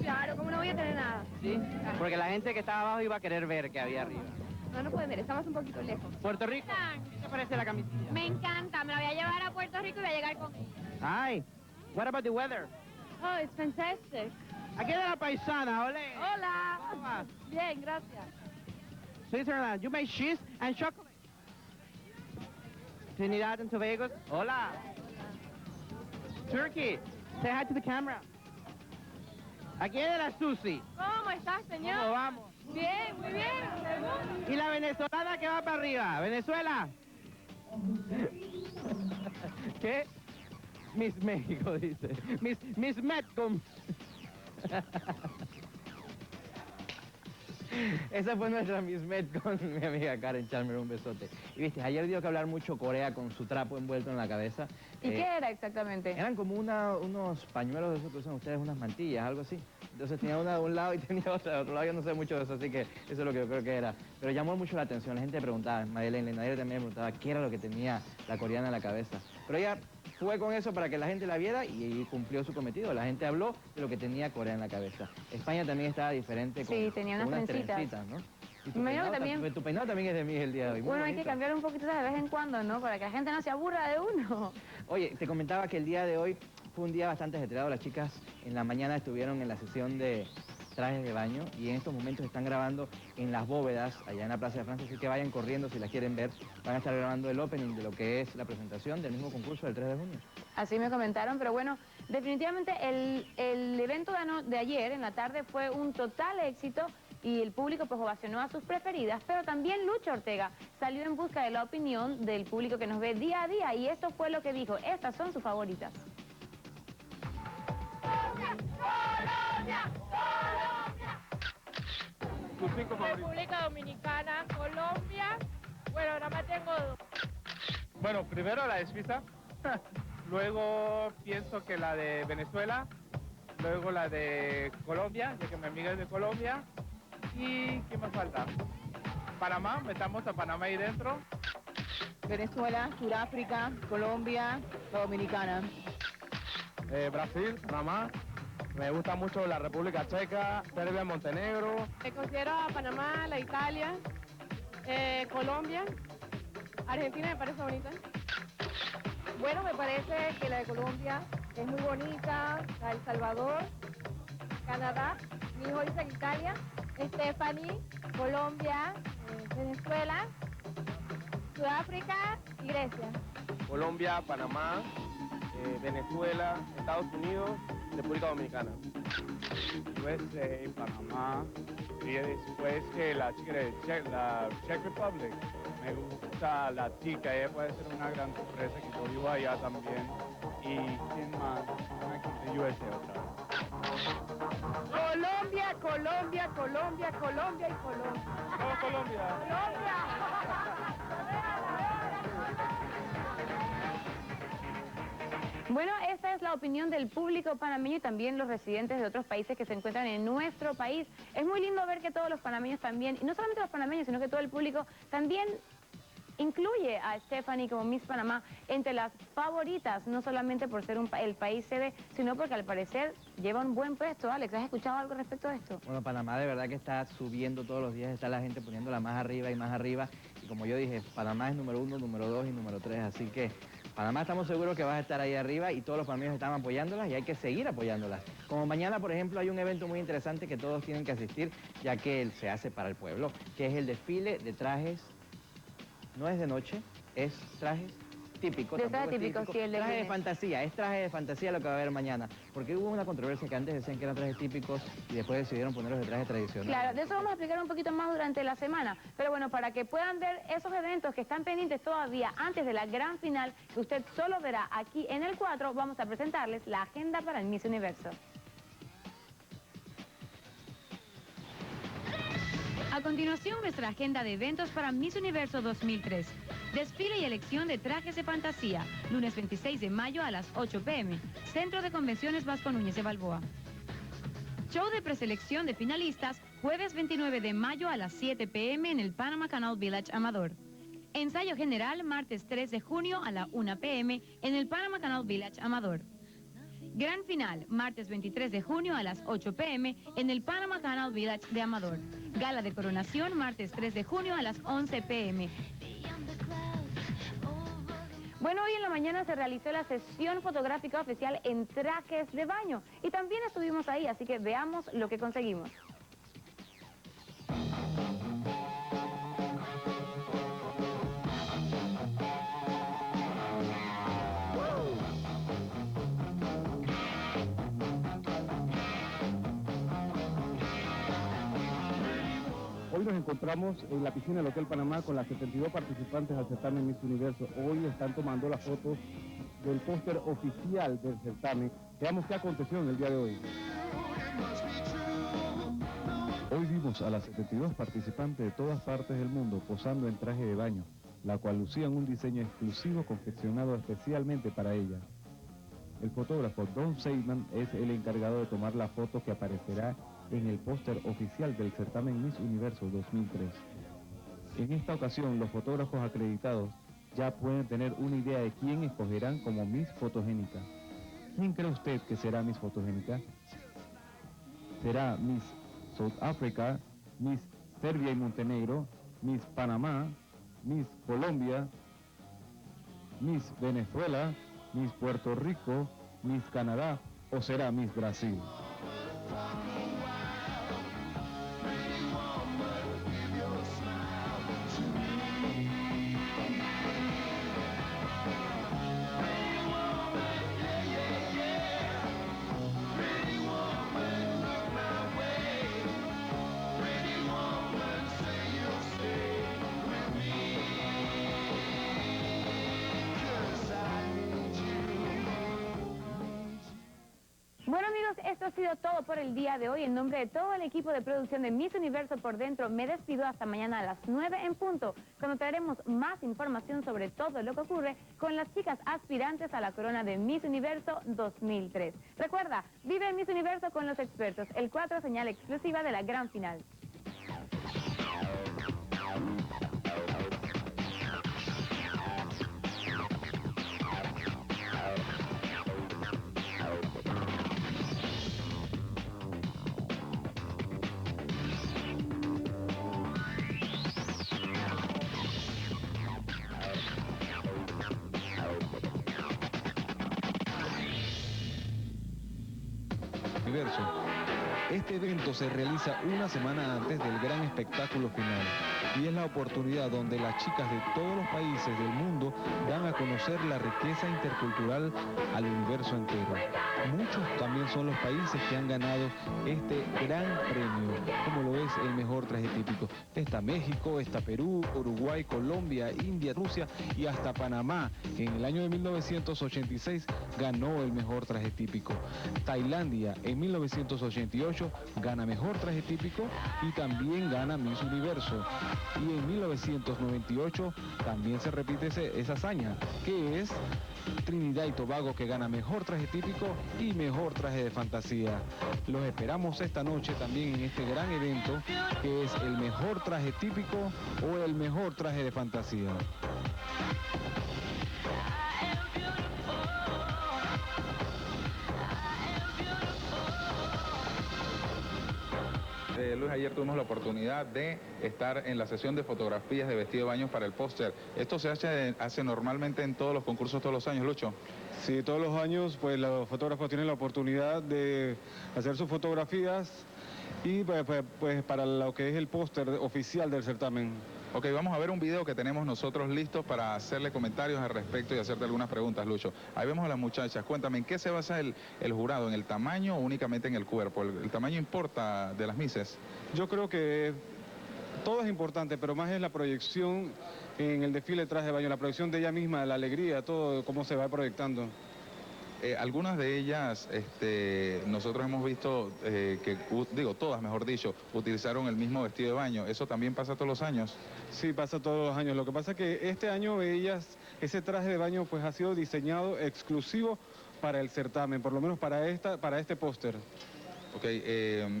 Claro, ¿cómo no voy a tener nada? Sí, porque la gente que estaba abajo iba a querer ver qué había arriba. No pueden ver, estamos un poquito lejos. Puerto Rico, ¿qué te parece la camisilla? Me encanta, me la voy a llevar a Puerto Rico y voy a llegar con ella. Hi, what about the weather? Oh, it's fantastic. Aquí de la paisana, ole. Hola. ¿Cómo vas? Bien, gracias. Switzerland, you make cheese and chocolate. Trinidad and Tobago, hola. Turkey, say hi to the camera. Aquí de la Susi. ¿Cómo estás, señor? ¿Cómo vamos? Bien, muy bien. Y la venezolana que va para arriba, Venezuela. ¿Qué? Miss México, dice. Miss Metcom. Esa fue nuestra Miss Met con mi amiga Karen Chalmer, un besote. Y viste, ayer dio que hablar mucho Corea con su trapo envuelto en la cabeza. ¿Y qué era exactamente? Eran como unos pañuelos de esos que usan ustedes, unas mantillas, algo así. Entonces tenía una de un lado y tenía otra de otro lado. Yo no sé mucho de eso, así que eso es lo que yo creo que era. Pero llamó mucho la atención. La gente preguntaba, Madeleine también me preguntaba qué era lo que tenía la coreana en la cabeza. Pero ella fue con eso para que la gente la viera y cumplió su cometido. La gente habló de lo que tenía Corea en la cabeza. España también estaba diferente con, sí, tenía con unas trencitas, ¿no? Y Me imagino que también... Tu peinado también es de mí el día de hoy. Bueno, hay que cambiar un poquito de vez en cuando, ¿no? Para que la gente no se aburra de uno. Oye, te comentaba que el día de hoy fue un día bastante ajetreado. Las chicas en la mañana estuvieron en la sesión de trajes de baño y en estos momentos están grabando en las bóvedas, allá en la Plaza de Francia, así que vayan corriendo si las quieren ver. Van a estar grabando el opening de lo que es la presentación del mismo concurso del 3 de junio. Así me comentaron, pero bueno, definitivamente el evento de ayer en la tarde fue un total éxito y el público pues ovacionó a sus preferidas, pero también Lucha Ortega salió en busca de la opinión del público que nos ve día a día y esto fue lo que dijo, estas son sus favoritas. República Dominicana, Colombia, bueno, nada más tengo dos. Bueno, primero la de Suiza, luego pienso que la de Venezuela, luego la de Colombia, ya que mi amiga es de Colombia, y ¿qué más falta? Panamá, metamos a Panamá ahí dentro. Venezuela, Sudáfrica, Colombia, Dominicana. Brasil, Panamá, me gusta mucho la República Checa, Serbia, Montenegro. Me considero a Panamá, la Italia, Colombia, Argentina me parece bonita. Bueno, me parece que la de Colombia es muy bonita, la de El Salvador, Canadá, mi hijo dice que Italia, Stephanie, Colombia, Venezuela, Sudáfrica y Grecia. Colombia, Panamá, Venezuela, Estados Unidos, República Dominicana. USA, Panamá, y después que la chica de la Czech Republic. Me gusta la chica, ella puede ser una gran sorpresa que yo vivo allá también. ¿Y quién más? Aquí de USA otra vez. Colombia, Colombia, Colombia, Colombia y Colombia. ¡Oh, Colombia! ¡Colombia! Bueno, esta es la opinión del público panameño y también los residentes de otros países que se encuentran en nuestro país. Es muy lindo ver que todos los panameños también, y no solamente los panameños, sino que todo el público también incluye a Stephanie como Miss Panamá entre las favoritas, no solamente por ser el país sede, sino porque al parecer lleva un buen puesto. Alex, ¿has escuchado algo respecto a esto? Bueno, Panamá de verdad que está subiendo todos los días, está la gente poniéndola más arriba, y como yo dije, Panamá es número 1, número 2 y número 3, así que Panamá estamos seguros que vas a estar ahí arriba y todos los panameños están apoyándolas y hay que seguir apoyándolas. Como mañana, por ejemplo, hay un evento muy interesante que todos tienen que asistir, ya que se hace para el pueblo, que es el desfile de trajes. No es de noche, es trajes típicos. De traje típico, sí, el de traje de lunes. fantasía, es traje de fantasía lo que va a haber mañana. Porque hubo una controversia que antes decían que eran trajes típicos y después decidieron ponerlos de traje tradicional. Claro, de eso vamos a explicar un poquito más durante la semana. Pero bueno, para que puedan ver esos eventos que están pendientes todavía antes de la gran final, que usted solo verá aquí en el 4, vamos a presentarles la agenda para el Miss Universo. A continuación, nuestra agenda de eventos para Miss Universo 2003. Desfile y elección de trajes de fantasía, lunes 26 de mayo a las 8 p.m. Centro de Convenciones Vasco Núñez de Balboa. Show de preselección de finalistas, jueves 29 de mayo a las 7 p.m. en el Panama Canal Village Amador. Ensayo general, martes 3 de junio a la 1 p.m. en el Panama Canal Village Amador. Gran final, martes 23 de junio a las 8 p.m. en el Panama Canal Village de Amador. Gala de coronación, martes 3 de junio a las 11 p.m. Bueno, hoy en la mañana se realizó la sesión fotográfica oficial en trajes de baño y también estuvimos ahí, así que veamos lo que conseguimos. Hoy nos encontramos en la piscina del Hotel Panamá con las 72 participantes al certamen Miss Universo. Hoy están tomando las fotos del póster oficial del certamen. Veamos qué aconteció en el día de hoy. Hoy vimos a las 72 participantes de todas partes del mundo posando en traje de baño, la cual lucían un diseño exclusivo confeccionado especialmente para ellas. El fotógrafo Don Seidman es el encargado de tomar la foto que aparecerá en el póster oficial del certamen Miss Universo 2003. En esta ocasión, los fotógrafos acreditados ya pueden tener una idea de quién escogerán como Miss Fotogénica. ¿Quién cree usted que será Miss Fotogénica? ¿Será Miss South Africa, Miss Serbia y Montenegro, Miss Panamá, Miss Colombia, Miss Venezuela, Miss Puerto Rico, Miss Canadá o será Miss Brasil? sido todo por el día de hoy. En nombre de todo el equipo de producción de Miss Universo por Dentro, me despido hasta mañana a las 9 en punto, cuando traeremos más información sobre todo lo que ocurre con las chicas aspirantes a la corona de Miss Universo 2003. Recuerda, vive el Miss Universo con los expertos, el 4 señal exclusiva de la gran final. Este evento se realiza una semana antes del gran espectáculo final y es la oportunidad donde las chicas de todos los países del mundo dan a conocer la riqueza intercultural al universo entero. Muchos también son los países que han ganado este gran premio, como lo es el mejor traje típico. Está México, está Perú, Uruguay, Colombia, India, Rusia y hasta Panamá. En el año de 1986 ganó el mejor traje típico. Tailandia en 1988 gana mejor traje típico y también gana Miss Universo. Y en 1998 también se repite esa hazaña, que es Trinidad y Tobago, que gana mejor traje típico y mejor traje de fantasía. Los esperamos esta noche también en este gran evento, que es el mejor traje típico o el mejor traje de fantasía. Luis, ayer tuvimos la oportunidad de estar en la sesión de fotografías de vestido de baño para el póster. ¿Esto se hace normalmente en todos los concursos todos los años, Lucho? Sí, todos los años pues los fotógrafos tienen la oportunidad de hacer sus fotografías y pues para lo que es el póster oficial del certamen. Ok, vamos a ver un video que tenemos nosotros listos para hacerle comentarios al respecto y hacerte algunas preguntas, Lucho. Ahí vemos a las muchachas. Cuéntame, ¿en qué se basa el jurado? ¿En el tamaño o únicamente en el cuerpo? ¿El tamaño importa de las misses? Yo creo que todo es importante, pero más es la proyección en el desfile de traje de baño, la proyección de ella misma, la alegría, todo cómo se va proyectando. Algunas de ellas, nosotros hemos visto todas, mejor dicho, utilizaron el mismo vestido de baño. ¿Eso también pasa todos los años? Sí, pasa todos los años. Lo que pasa es que este año ese traje de baño pues ha sido diseñado exclusivo para el certamen, por lo menos para este póster. Ok,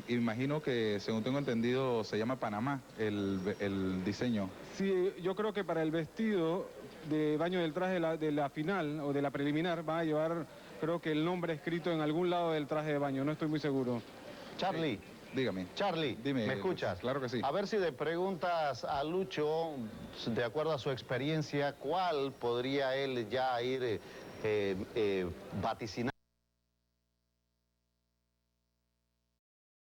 imagino que, según tengo entendido, se llama Panamá el diseño. Sí, yo creo que para el vestido de baño del traje de la final o de la preliminar va a llevar, creo que el nombre escrito en algún lado del traje de baño, no estoy muy seguro. Charlie. Dígame. Charlie, dime, ¿me escuchas? Claro que sí. A ver si le preguntas a Lucho, de acuerdo a su experiencia, ¿cuál podría él ya ir vaticinando?